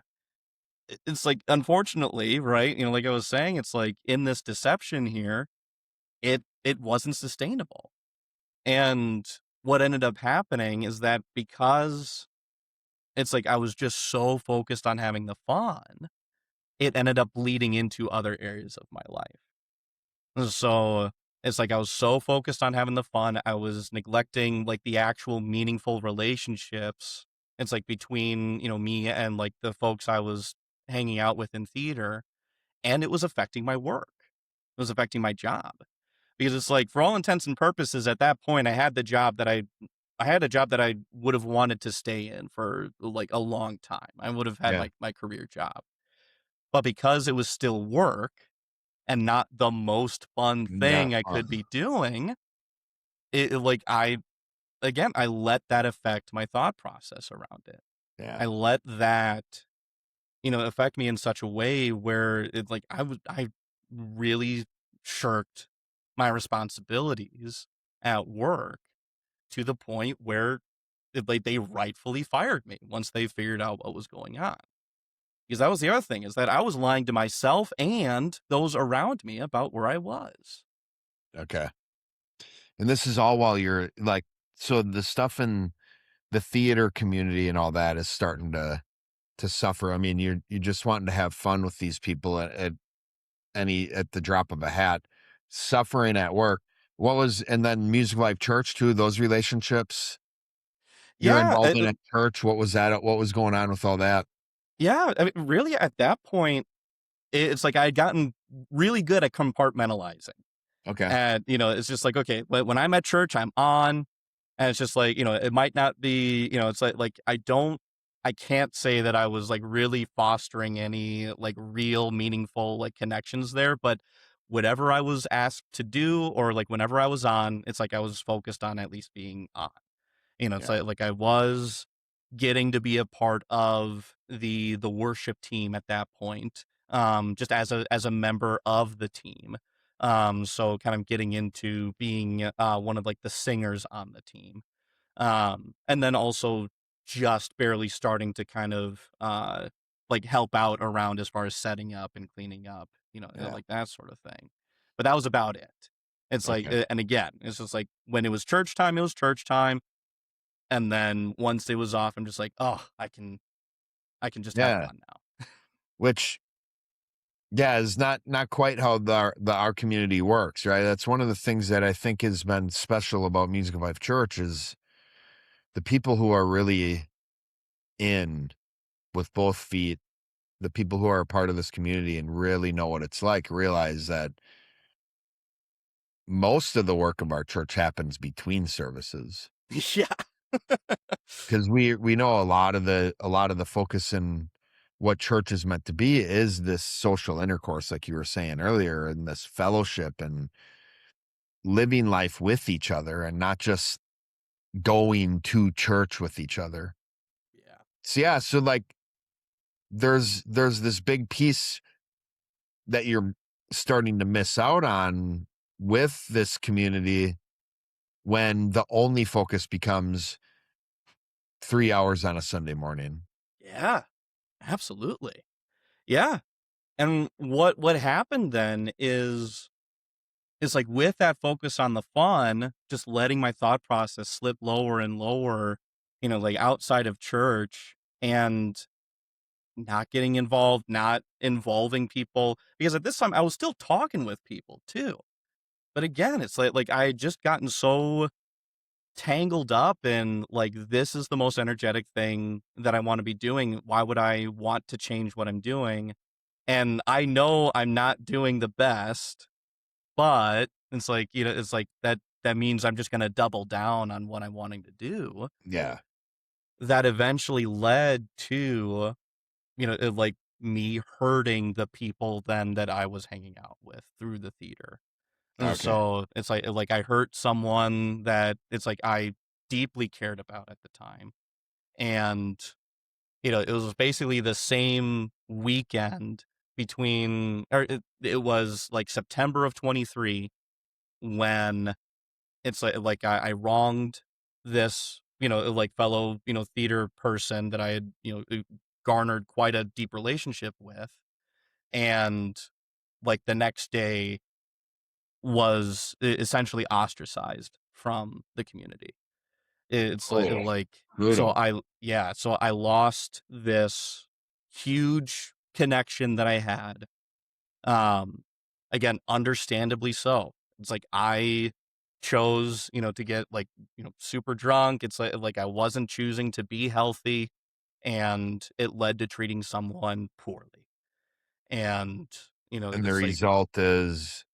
S2: It's like unfortunately, right? Like I was saying, it's like in this deception here, it wasn't sustainable. And what ended up happening is that because it's like I was just so focused on having the fun, it ended up bleeding into other areas of my life. So it's like I was so focused on having the fun, I was neglecting like the actual meaningful relationships. It's like between, me and like the folks I was hanging out with in theater, and it was affecting my work. It was affecting my job. Because it's like for all intents and purposes at that point I had a job that I would have wanted to stay in for like a long time. I would have had
S1: yeah,
S2: my career job. But because it was still work, and not the most fun
S1: not
S2: thing I
S1: fun.
S2: could be doing, like I let that affect my thought process around it.
S1: Yeah,
S2: I let that, affect me in such a way where it like I really shirked my responsibilities at work to the point where like they rightfully fired me once they figured out what was going on. Because that was the other thing is that I was lying to myself and those around me about where I was.
S1: okay. And this is all while you're like, so the stuff in the theater community and all that is starting to suffer. I mean, you're just wanting to have fun with these people at the drop of a hat, suffering at work. What was and then Music Life Church too, those relationships you're
S2: Yeah,
S1: involved in at church, what was that? What was going on with all that?
S2: yeah, I mean, really at that point, it's like I had gotten really good at compartmentalizing.
S1: Okay.
S2: And, it's just like, okay, when I'm at church, I'm on, and it's just like, it might not be, it's like I can't say that I was like really fostering any like real meaningful like connections there, but whatever I was asked to do or like whenever I was on, it's like I was focused on at least being on. It's
S1: Yeah.
S2: like I was getting to be a part of the worship team at that point, just as a member of the team. So kind of getting into being one of like the singers on the team. And then also just barely starting to kind of like help out around as far as setting up and cleaning up,
S1: Yeah.
S2: like that sort of thing. but that was about it. It's like,
S1: Okay.
S2: and again, it's just like when it was church time, it was church time, and then Wednesday was off. I'm just like, oh, I can just have
S1: Yeah.
S2: fun now.
S1: Which, yeah, is not quite how our community works, right? That's one of the things that I think has been special about Music of Life Church is the people who are really in with both feet, the people who are a part of this community and really know what it's like, realize that most of the work of our church happens between services.
S2: Yeah.
S1: Because we know a lot of the focus in what church is meant to be is this social intercourse, like you were saying earlier, and this fellowship and living life with each other and not just going to church with each other.
S2: Yeah.
S1: So yeah, so like there's this big piece that you're starting to miss out on with this community when the only focus becomes 3 hours on a Sunday morning.
S2: Yeah. Absolutely. Yeah. And what happened then is like with that focus on the fun, just letting my thought process slip lower and lower, like outside of church and not getting involved, not involving people. Because at this time I was still talking with people too. But again, it's like I had just gotten so tangled up in like this is the most energetic thing that I want to be doing. Why would I want to change what I'm doing? And I know I'm not doing the best, but it's like, it's like that means I'm just going to double down on what I'm wanting to do.
S1: Yeah.
S2: That eventually led to, like me hurting the people then that I was hanging out with through the theater. And
S1: Okay.
S2: so it's like I hurt someone that it's like I deeply cared about at the time. And it was basically the same weekend between, or it was like September of 23 when it's like I wronged this, like fellow, theater person that I had, garnered quite a deep relationship with. And like the next day was essentially ostracized from the community. It's
S1: Oh,
S2: like so
S1: brutal.
S2: so I lost this huge connection that I had. Um Again, understandably so. It's like I chose, to get like, super drunk. It's like I wasn't choosing to be healthy and it led to treating someone poorly. And,
S1: And the
S2: it's like
S1: result is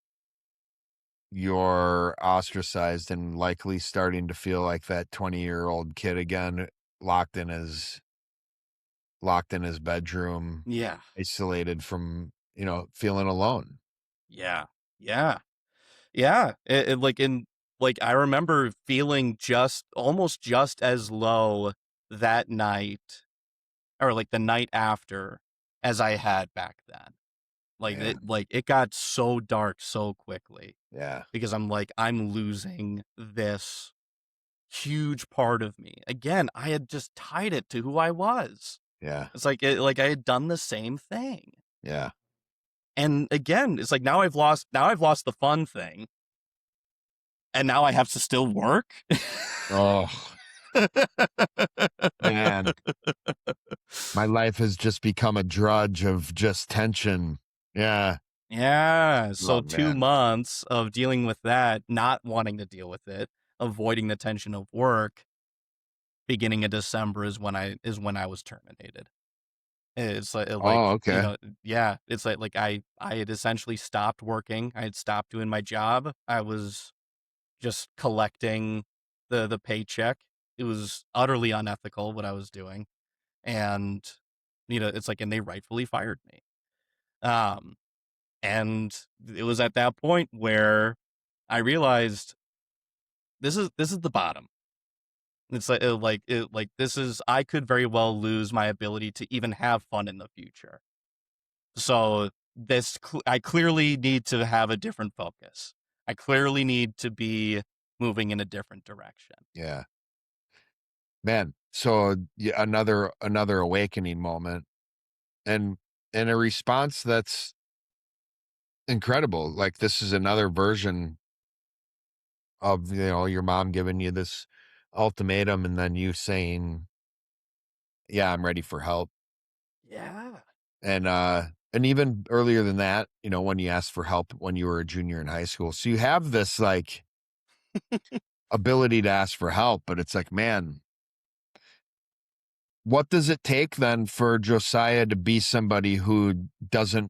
S1: you're ostracized and likely starting to feel like that 20-year-old kid again, locked in his bedroom,
S2: yeah.
S1: isolated from, feeling alone.
S2: Yeah. Yeah. Yeah, like in like I remember feeling just almost just as low that night or like the night after as I had back then.
S1: Man.
S2: Like it got so dark so quickly
S1: Yeah.
S2: because I'm losing this huge part of me. Again, I had just tied it to who I was.
S1: Yeah.
S2: It's like I had done the same thing.
S1: Yeah.
S2: And again, it's like now I've lost the fun thing and now I have to still work.
S1: Oh, man. My life has just become a drudge of just tension. Yeah.
S2: Yeah, so
S1: Oh,
S2: 2
S1: man.
S2: months of dealing with that, not wanting to deal with it, avoiding the tension of work. Beginning of December is when I was terminated. It's like,
S1: Oh, okay.
S2: yeah, it's like I had essentially stopped working. I had stopped doing my job. I was just collecting the paycheck. It was utterly unethical what I was doing. And it's like and they rightfully fired me. Um And it was at that point where I realized this is the bottom. It's like this is I could very well lose my ability to even have fun in the future. So I clearly need to have a different focus. I clearly need to be moving in a different direction.
S1: Yeah. Man. So yeah, another awakening moment and in a response that's incredible. Like, this is another version of, your mom giving you this ultimatum and then you saying, yeah, I'm ready for help.
S2: Yeah.
S1: And even earlier than that, when you asked for help when you were a junior in high school. So you have this like ability to ask for help, but it's like, man, what does it take then for Josiah to be somebody who doesn't,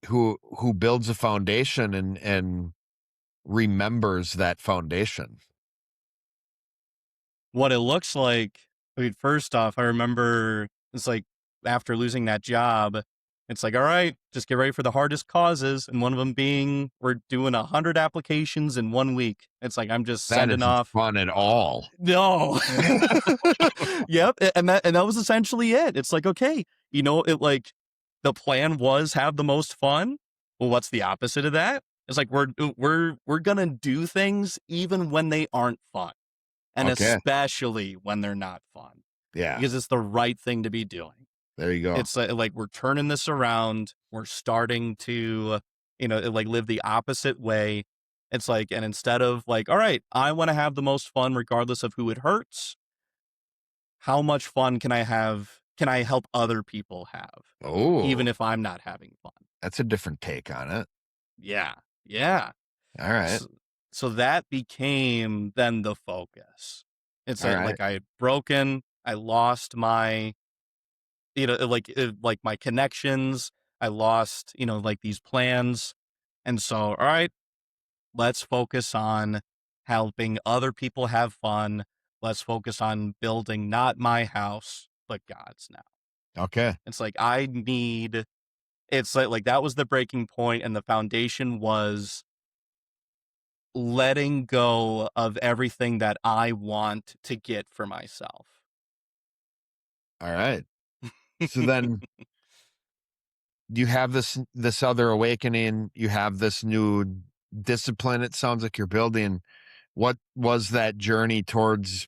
S1: who builds a foundation and remembers that foundation?
S2: What it looks like, I mean, first off, I remember it's like after losing that job, it's like, all right, just get ready for the hardest causes. And one of them being we're doing 100 applications in 1 week. It's like I'm just
S1: That
S2: sending
S1: isn't
S2: off.
S1: fun at all.
S2: No. Yep. And that was essentially it. It's like, okay, it like the plan was have the most fun. Well, what's the opposite of that? It's like we're gonna do things even when they aren't fun. And
S1: Okay.
S2: especially when they're not fun,
S1: Yeah.
S2: because it's the right thing to be doing.
S1: There you go.
S2: It's like we're turning this around. We're starting to, like live the opposite way. It's like, and instead of like, all right, I want to have the most fun regardless of who it hurts. How much fun can I have? Can I help other people have,
S1: Oh,
S2: even if I'm not having fun?
S1: that's a different take on it.
S2: Yeah. Yeah.
S1: All right.
S2: So that became then the focus. It's
S1: All right.
S2: like I had broken, I lost my, like my connections. I lost, like these plans. And so, all right, let's focus on helping other people have fun. Let's focus on building not my house, but God's now.
S1: Okay.
S2: It's like it's like that was the breaking point, and the foundation was letting go of everything that I want to get for myself.
S1: All right. So then you have this other awakening, you have this new discipline it sounds like you're building. What was that journey towards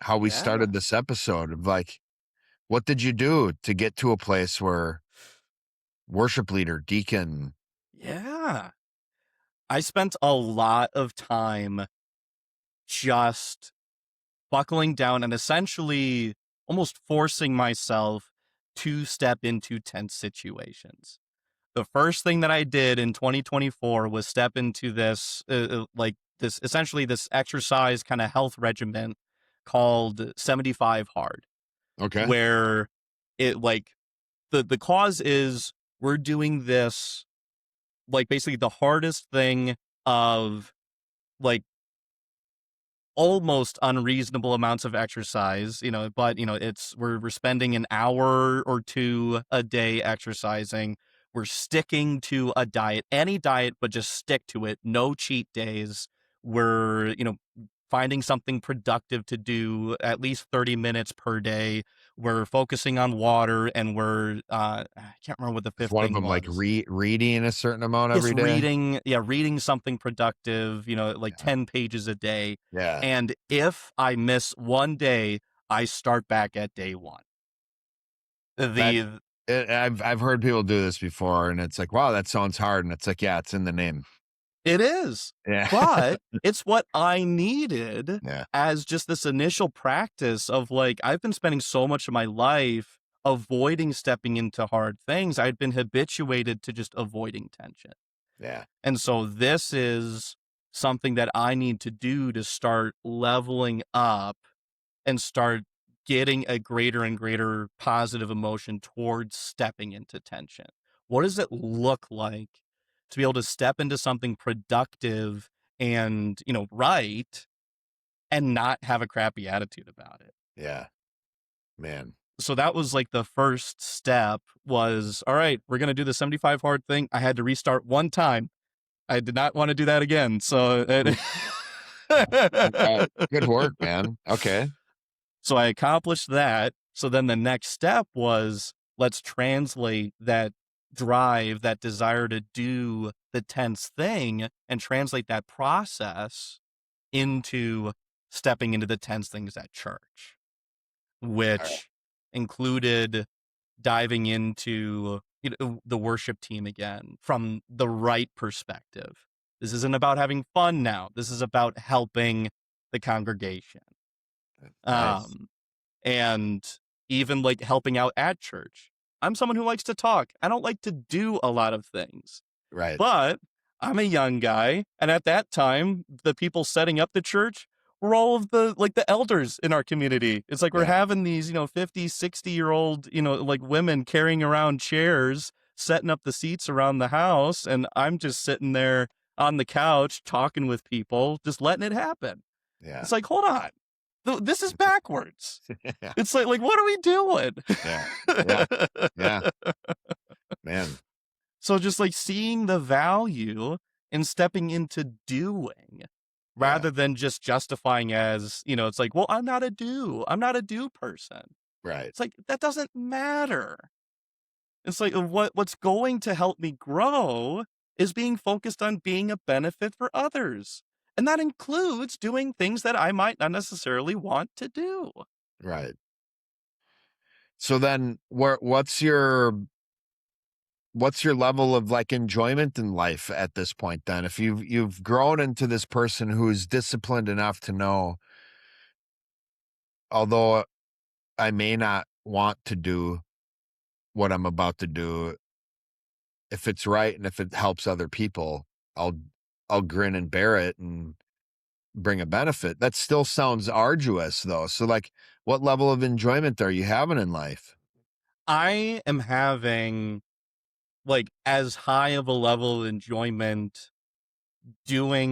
S1: how we
S2: Yeah.
S1: started this episode of like, what did you do to get to a place where worship leader, deacon?
S2: Yeah. I spent a lot of time just buckling down and essentially almost forcing myself to step into tense situations. The first thing that I did in 2024 was step into this, like this, essentially this exercise kind of health regimen called 75 Hard,
S1: Okay.
S2: where it like the cause is we're doing this like basically the hardest thing of like almost unreasonable amounts of exercise, but it's we're spending an hour or two a day exercising. We're sticking to a diet, any diet, but just stick to it. No cheat days. We're, finding something productive to do at least 30 minutes per day. We're focusing on water, and I can't remember what the
S1: Is
S2: fifth
S1: one of
S2: thing
S1: them like
S2: was.
S1: reading a certain amount
S2: Yes,
S1: every day?
S2: reading something productive, like
S1: Yeah.
S2: 10 pages a day.
S1: Yeah.
S2: And if I miss one day, I start back at day one.
S1: That
S2: The
S1: I've heard people do this before and it's like, wow, that sounds hard. And it's like, yeah, it's in the name.
S2: It is,
S1: Yeah.
S2: but it's what I needed
S1: Yeah.
S2: as just this initial practice of like, I've been spending so much of my life avoiding stepping into hard things. I'd been habituated to just avoiding tension.
S1: Yeah.
S2: And so this is something that I need to do to start leveling up and start getting a greater and greater positive emotion towards stepping into tension. What does it look like to be able to step into something productive and, right, and not have a crappy attitude about it?
S1: Yeah. Man.
S2: So that was like the first step was, all right, we're going to do the 75 hard thing. I had to restart one time. I did not want to do that again. So
S1: Good work, man. Okay.
S2: So I accomplished that. So then the next step was let's translate that drive, that desire to do the tense thing, and translate that process into stepping into the tense things at church,
S1: All right.
S2: which included diving into the worship team again from the right perspective. This isn't about having fun now. This is about helping the congregation.
S1: Nice.
S2: Um, and even like helping out at church. I'm someone who likes to talk. I don't like to do a lot of things,
S1: Right.
S2: but I'm a young guy. And at that time, the people setting up the church were all of the elders in our community. It's like we're
S1: Yeah.
S2: having these, 50, 60-year-old, like women carrying around chairs, setting up the seats around the house. And I'm just sitting there on the couch talking with people, just letting it happen.
S1: Yeah.
S2: It's like, hold on. This is backwards.
S1: Yeah.
S2: It's like what are we doing?
S1: Yeah. Yeah. Yeah. Man.
S2: So just like seeing the value in stepping into doing
S1: Yeah.
S2: rather than just justifying as, it's like, well, I'm not a do person.
S1: Right.
S2: It's like that doesn't matter. It's like what's going to help me grow is being focused on being a benefit for others. And that includes doing things that I might not necessarily want to do.
S1: Right. So then what's your level of like enjoyment in life at this point then? If you've grown into this person who's disciplined enough to know, although I may not want to do what I'm about to do, if it's right and if it helps other people, I'll I'll grin and bear it and bring a benefit. That still sounds arduous though. So like what level of enjoyment are you having in life?
S2: I am having like as high of a level of enjoyment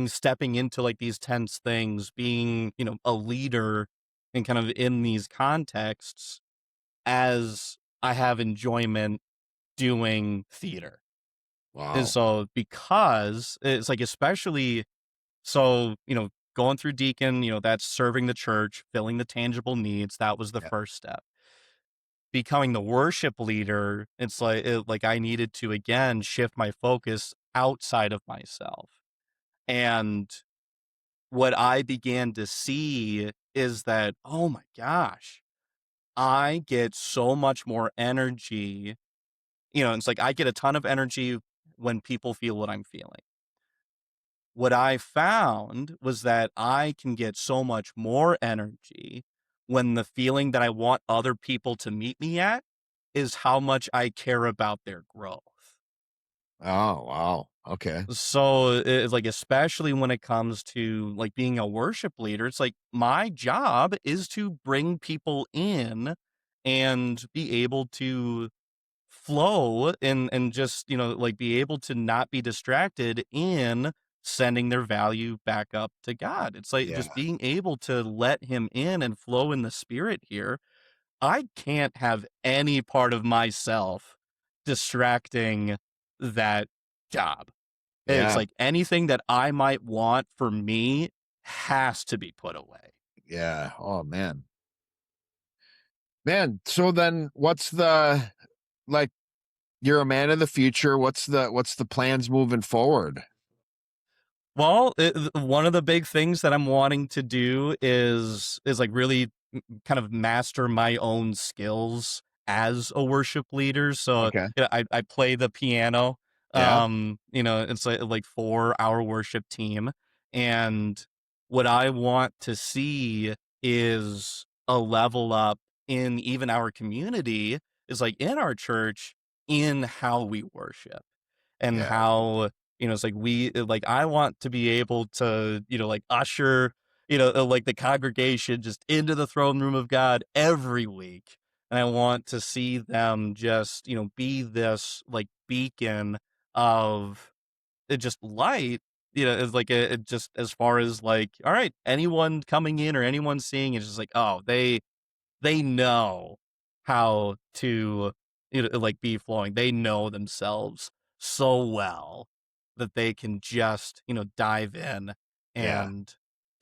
S2: stepping into like these tense things, being, a leader and kind of in these contexts as I have enjoyment doing theater. And
S1: Wow.
S2: so because it's like, especially so, going through deacon, that's serving the church, filling the tangible needs. That was the
S1: Yeah.
S2: first step. Becoming the worship leader, it's like I needed to again shift my focus outside of myself. And what I began to see is that, oh my gosh, I get so much more energy. It's like I get a ton of energy when people feel what I'm feeling. What I found was that I can get so much more energy when the feeling that I want other people to meet me at is how much I care about their growth.
S1: Oh, wow. Okay.
S2: So it's like, especially when it comes to like being a worship leader, it's like my job is to bring people in and be able to flow and just, like be able to not be distracted in sending their value back up to God. It's like
S1: Yeah.
S2: just being able to let him in and flow in the spirit here. I can't have any part of myself distracting that job. It's
S1: Yeah.
S2: like anything that I might want for me has to be put away.
S1: Yeah. Oh man. Man, so then what's the like you're a man of the future. What's the plans moving forward?
S2: Well, one of the big things that I'm wanting to do is like really kind of master my own skills as a worship leader. So
S1: Okay.
S2: I play the piano.
S1: Yeah.
S2: It's like for our worship team, and what I want to see is a level up in even our community, is like in our church, in how we worship and
S1: Yeah.
S2: how, it's like like I want to be able to, like usher, like the congregation just into the throne room of God every week. And I want to see them just, be this like beacon of just light, is like just as far as like, all right, anyone coming in or anyone seeing it's just like, oh, they know how to, like be flowing. They know themselves so well that they can just, dive in
S1: Yeah.
S2: and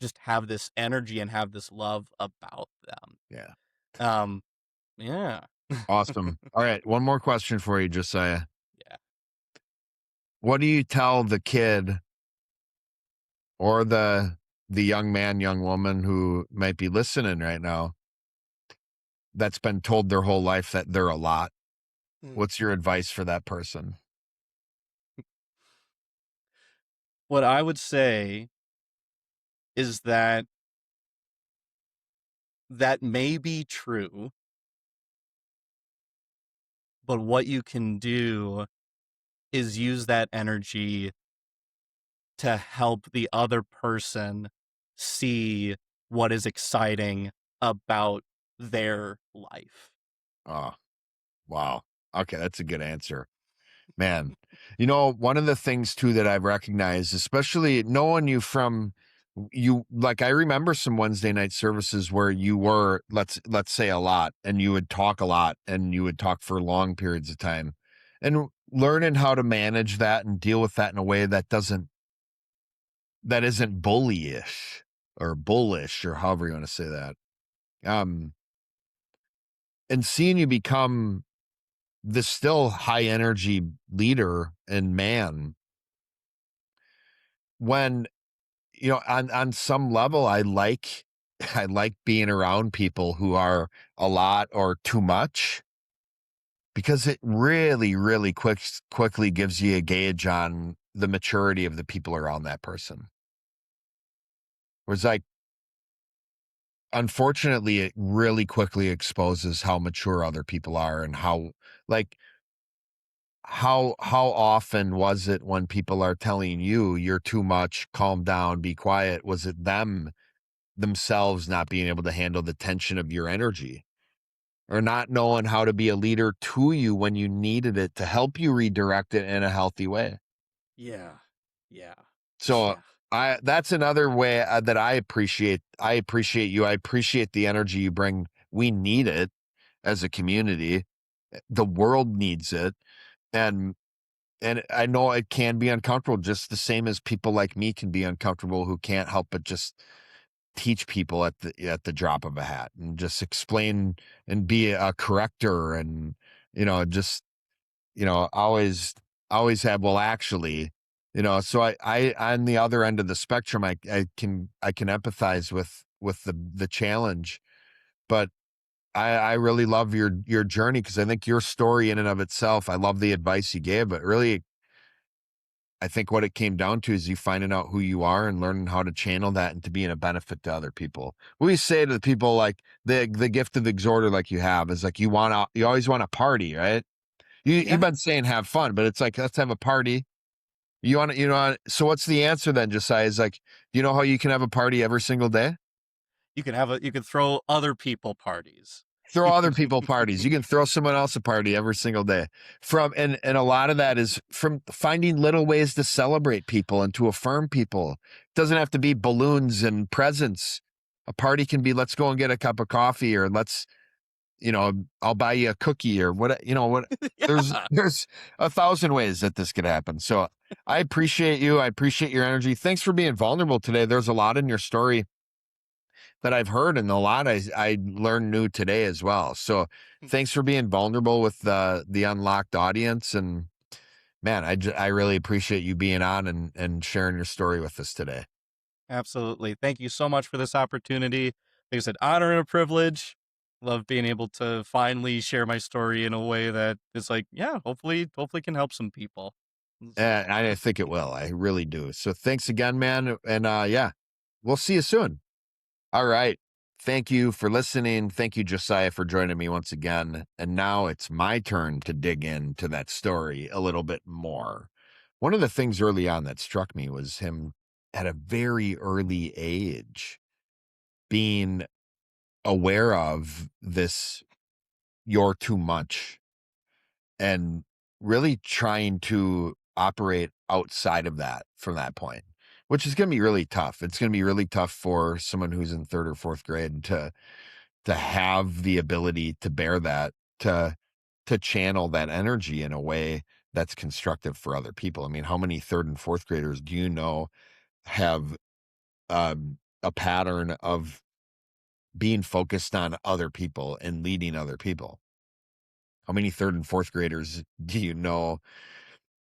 S2: just have this energy and have this love about them.
S1: Yeah.
S2: Um, yeah.
S1: Awesome. All right. One more question for you, Josiah.
S2: Yeah.
S1: What do you tell the kid or the young man, young woman who might be listening right now that's been told their whole life that they're a lot?
S2: Mm.
S1: What's your advice for that person?
S2: What I would say is that that may be true, but what you can do is use that energy to help the other person see what is exciting about their life.
S1: Oh, wow. Okay, that's a good answer. Man, you know, one of the things too that I've recognized, especially knowing you from you, like I remember some Wednesday night services where you were, let's say a lot, and you would talk a lot and you would talk for long periods of time. And learning how to manage that and deal with that in a way that isn't bullyish or bullish or however you want to say that. Um, and seeing you become this still high energy leader and man when on some level I like I like being around people who are a lot or too much because it really really quickly gives you a gauge on the maturity of the people around that person. Whereas like unfortunately it really quickly exposes how mature other people are and how like how often was it when people are telling you you're too much, calm down, be quiet, was it them themselves not being able to handle the tension of your energy or not knowing how to be a leader to you when you needed it to help you redirect it in a healthy way.
S2: Yeah. Yeah.
S1: So
S2: Yeah.
S1: I that's another way that I appreciate you. I appreciate the energy you bring. We need it as a community. The world needs it. And I know it can be uncomfortable just the same as people like me can be uncomfortable who can't help but just teach people at the drop of a hat and just explain and be a corrector and just always have well actually so I on the other end of the spectrum I can empathize with the challenge, but I really love your journey because I think your story in and of itself, I love the advice you gave, but really I think what it came down to is you finding out who you are and learning how to channel that into being a benefit to other people. We say to the people like the gift of exhorter like you have is like you always want a party, right? You've
S2: Yeah.
S1: been saying have fun, but it's like let's have a party. So what's the answer then, Josiah? Is like, do you know how you can have a party every single day?
S2: You can throw other people parties.
S1: Throw other people parties. You can throw someone else a party every single day. And a lot of that is from finding little ways to celebrate people and to affirm people. It doesn't have to be balloons and presents. A party can be let's go and get a cup of coffee or I'll buy you a cookie or what.
S2: Yeah.
S1: There's a thousand ways that this could happen. So I appreciate you. I appreciate your energy. Thanks for being vulnerable today. There's a lot in your story that I've heard and a lot I learned new today as well. So thanks for being vulnerable with the unlocked audience. And man, I really appreciate you being on and sharing your story with us today.
S2: Absolutely. Thank you so much for this opportunity. Like I said, honor and a privilege. Love being able to finally share my story in a way that is like, yeah, hopefully can help some people. So,
S1: I think it will. I really do. So thanks again, man. And yeah, we'll see you soon. All right. Thank you for listening. Thank you, Josiah, for joining me once again. And now it's my turn to dig into that story a little bit more. One of the things early on that struck me was him at a very early age being aware of this, you're too much, and really trying to operate outside of that from that point, which is going to be really tough. It's going to be really tough for someone who's in third or fourth grade to have the ability to bear that, to channel that energy in a way that's constructive for other people. I mean, how many third and fourth graders do you know have a pattern of being focused on other people and leading other people? How many third and fourth graders do you know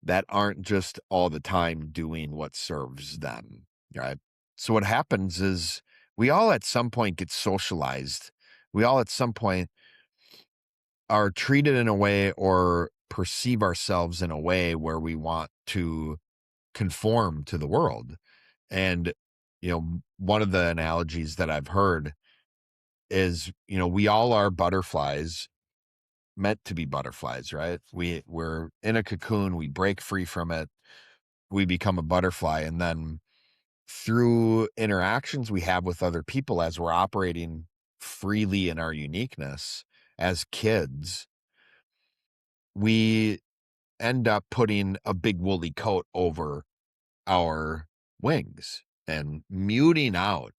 S1: that aren't just all the time doing what serves them? Right. So what happens is we all at some point get socialized. We all at some point are treated in a way or perceive ourselves in a way where we want to conform to the world. And, one of the analogies that I've heard is, we all are butterflies, meant to be butterflies, right? We're in a cocoon, we break free from it, we become a butterfly, and then through interactions we have with other people as we're operating freely in our uniqueness as kids, we end up putting a big woolly coat over our wings and muting out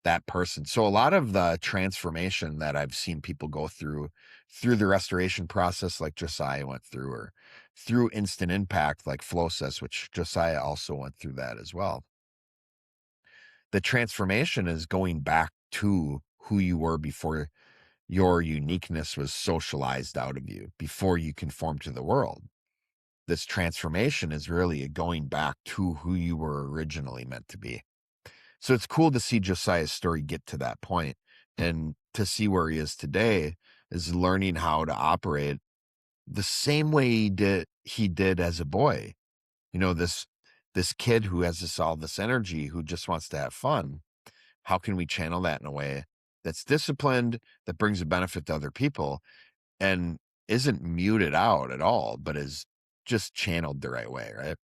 S1: that person. So a lot of the transformation that I've seen people go through the restoration process, like Josiah went through, or through instant impact, like Flosis, which Josiah also went through that as well. The transformation is going back to who you were before your uniqueness was socialized out of you, before you conformed to the world. This transformation is really a going back to who you were originally meant to be. So it's cool to see Josiah's story get to that point, and to see where he is today is learning how to operate the same way he did as a boy. This kid who has all this energy, who just wants to have fun. How can we channel that in a way that's disciplined, that brings a benefit to other people, and isn't muted out at all, but is just channeled the right way, right?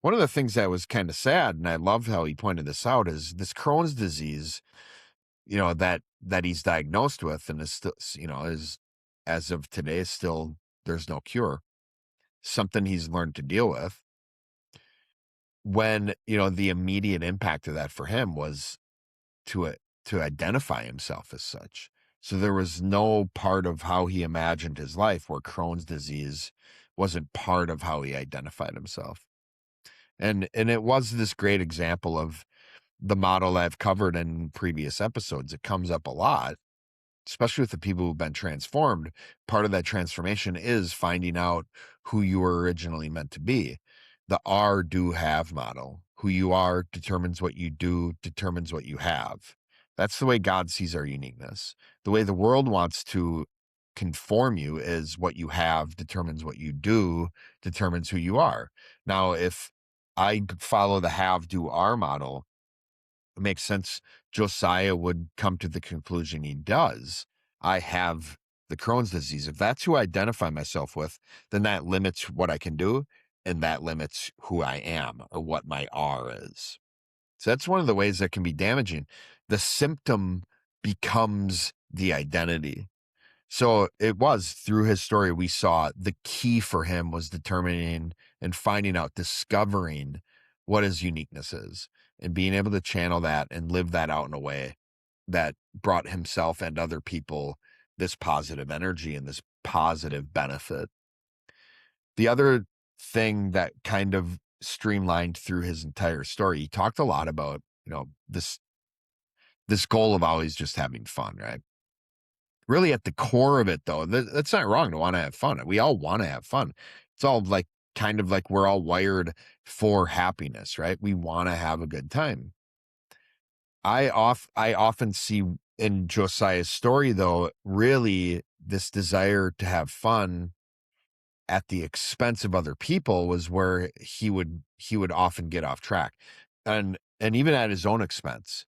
S1: One of the things that was kind of sad, and I love how he pointed this out, is this Crohn's disease, that he's diagnosed with, and is still, is, as of today, still, there's no cure. Something he's learned to deal with. When, the immediate impact of that for him was to identify himself as such. So there was no part of how he imagined his life where Crohn's disease wasn't part of how he identified himself. And it was this great example of the model I've covered in previous episodes. It comes up a lot, especially with the people who've been transformed. Part of that transformation is finding out who you were originally meant to be. The are, do, have model. Who you are determines what you do, determines what you have. That's the way God sees our uniqueness. The way the world wants to conform you is what you have determines what you do, determines who you are. Now, if I follow the have, do, are model, it makes sense Josiah would come to the conclusion he does. I have the Crohn's disease. If that's who I identify myself with, then that limits what I can do, and that limits who I am, or what my R is. So that's one of the ways that can be damaging. The symptom becomes the identity. So it was through his story, we saw the key for him was determining and finding out, discovering what his uniqueness is, and being able to channel that and live that out in a way that brought himself and other people this positive energy and this positive benefit. The other thing that kind of streamlined through his entire story, he talked a lot about, this goal of always just having fun, right? Really at the core of it, though, that's not wrong to want to have fun. We all want to have fun. It's all like, kind of like we're all wired for happiness, right? We want to have a good time. I often see in Josiah's story, though, really this desire to have fun at the expense of other people was where he would often get off track, and even at his own expense,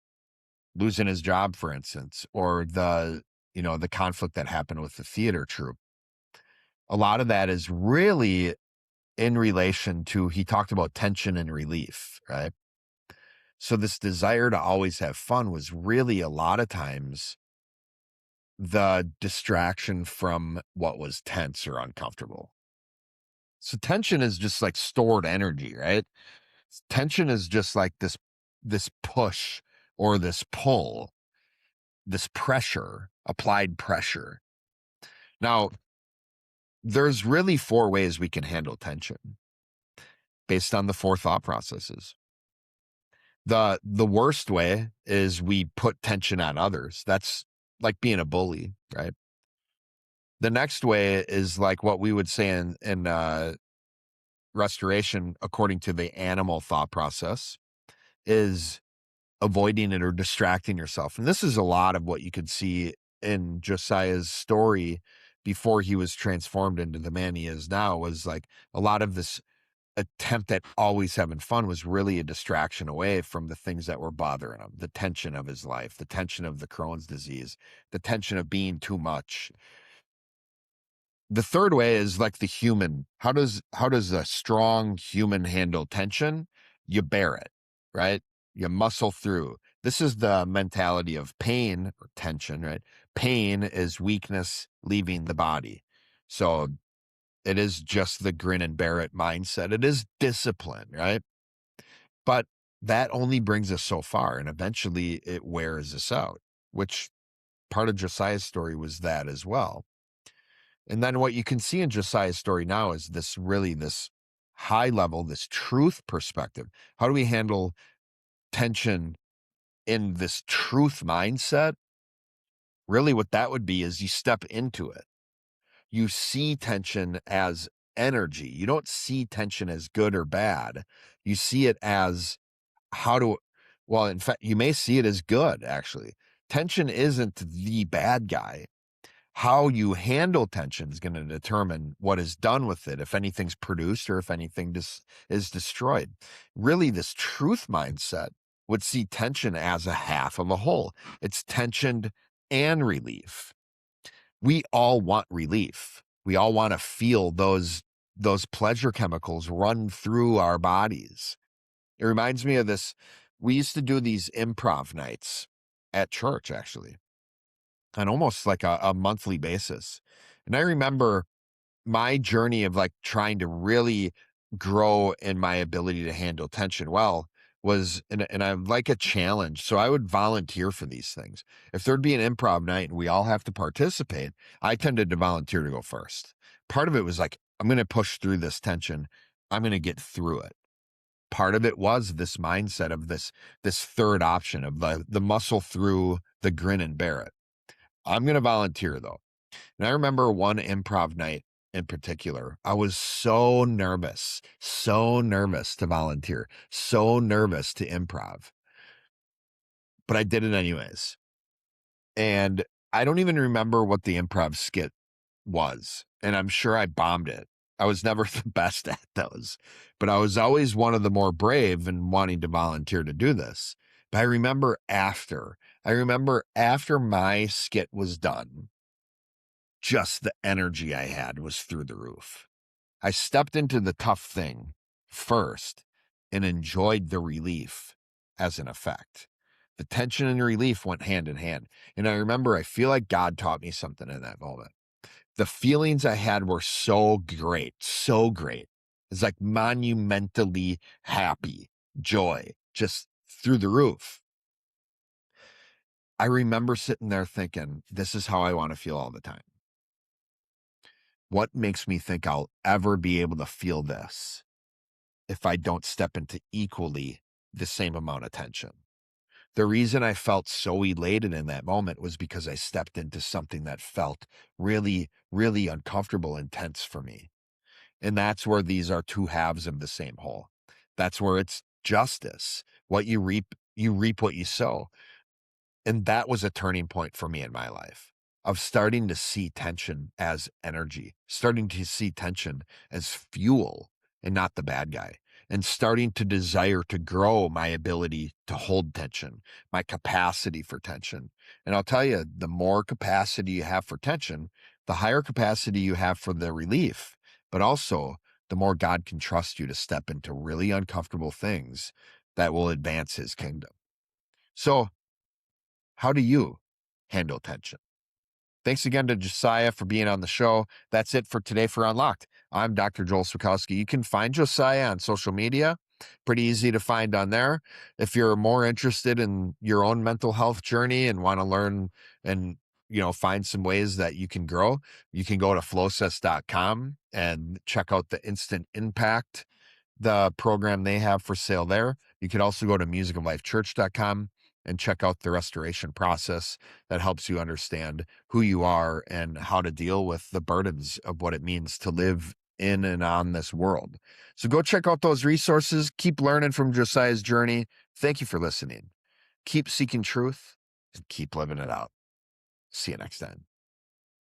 S1: losing his job, for instance, or the conflict that happened with the theater troupe. A lot of that is really in relation to, he talked about tension and relief, right? So this desire to always have fun was really a lot of times the distraction from what was tense or uncomfortable. So tension is just like stored energy, right? Tension is just like this push or this pull, this pressure, applied pressure. Now, there's really 4 ways we can handle tension based on the 4 thought processes. The worst way is we put tension on others. That's like being a bully, right? The next way is like what we would say in restoration, according to the animal thought process, is avoiding it or distracting yourself. And this is a lot of what you could see in Josiah's story before he was transformed into the man he is now was like a lot of this attempt at always having fun was really a distraction away from the things that were bothering him, the tension of his life, the tension of the Crohn's disease, the tension of being too much. The third way is like the human. How does a strong human handle tension? You bear it, right? You muscle through. This is the mentality of pain or tension, right? Pain is weakness leaving the body. So it is just the grin and bear it mindset. It is discipline, right? But that only brings us so far, and eventually it wears us out, which part of Josiah's story was that as well. And then what you can see in Josiah's story now is this high level, this truth perspective. How do we handle tension in this truth mindset? Really, what that would be is you step into it. You see tension as energy. You don't see tension as good or bad. You see it as well, in fact, you may see it as good, actually. Tension isn't the bad guy. How you handle tension is going to determine what is done with it, if anything's produced or if anything is destroyed. Really, this truth mindset would see tension as a half of a whole. It's tensioned and relief. We all want relief. We all want to feel those pleasure chemicals run through our bodies. It reminds me of this. We used to do these improv nights at church, actually, on almost like a monthly basis. And I remember my journey of like trying to really grow in my ability to handle tension well was, and I like a challenge. So I would volunteer for these things. If there'd be an improv night and we all have to participate, I tended to volunteer to go first. Part of it was like, I'm going to push through this tension. I'm going to get through it. Part of it was this mindset of this third option of the muscle through, the grin and bear it. I'm going to volunteer though. And I remember one improv night in particular, I was so nervous to volunteer, so nervous to improv, but I did it anyways. And I don't even remember what the improv skit was. And I'm sure I bombed it. I was never the best at those, but I was always one of the more brave and wanting to volunteer to do this. But I remember after my skit was done, just the energy I had was through the roof. I stepped into the tough thing first and enjoyed the relief as an effect. The tension and relief went hand in hand. And I remember, I feel like God taught me something in that moment. The feelings I had were so great, so great. It's like monumentally happy, joy, just through the roof. I remember sitting there thinking, this is how I want to feel all the time. What makes me think I'll ever be able to feel this if I don't step into equally the same amount of tension? The reason I felt so elated in that moment was because I stepped into something that felt really, really uncomfortable and tense for me. And that's where these are two halves of the same whole. That's where it's justice. What you reap what you sow. And that was a turning point for me in my life, of starting to see tension as energy, starting to see tension as fuel and not the bad guy, and starting to desire to grow my ability to hold tension, my capacity for tension. And I'll tell you, the more capacity you have for tension, the higher capacity you have for the relief, but also the more God can trust you to step into really uncomfortable things that will advance his kingdom. So, how do you handle tension? Thanks again to Josiah for being on the show. That's it for today for Unlocked. I'm Dr. Joel Swakowski. You can find Josiah on social media. Pretty easy to find on there. If you're more interested in your own mental health journey and want to learn and find some ways that you can grow, you can go to flowsets.com and check out the Instant Impact, the program they have for sale there. You could also go to musicoflifechurch.com and check out the restoration process that helps you understand who you are and how to deal with the burdens of what it means to live in and on this world. So go check out those resources. Keep learning from Josiah's journey. Thank you for listening. Keep seeking truth and keep living it out. See you next time.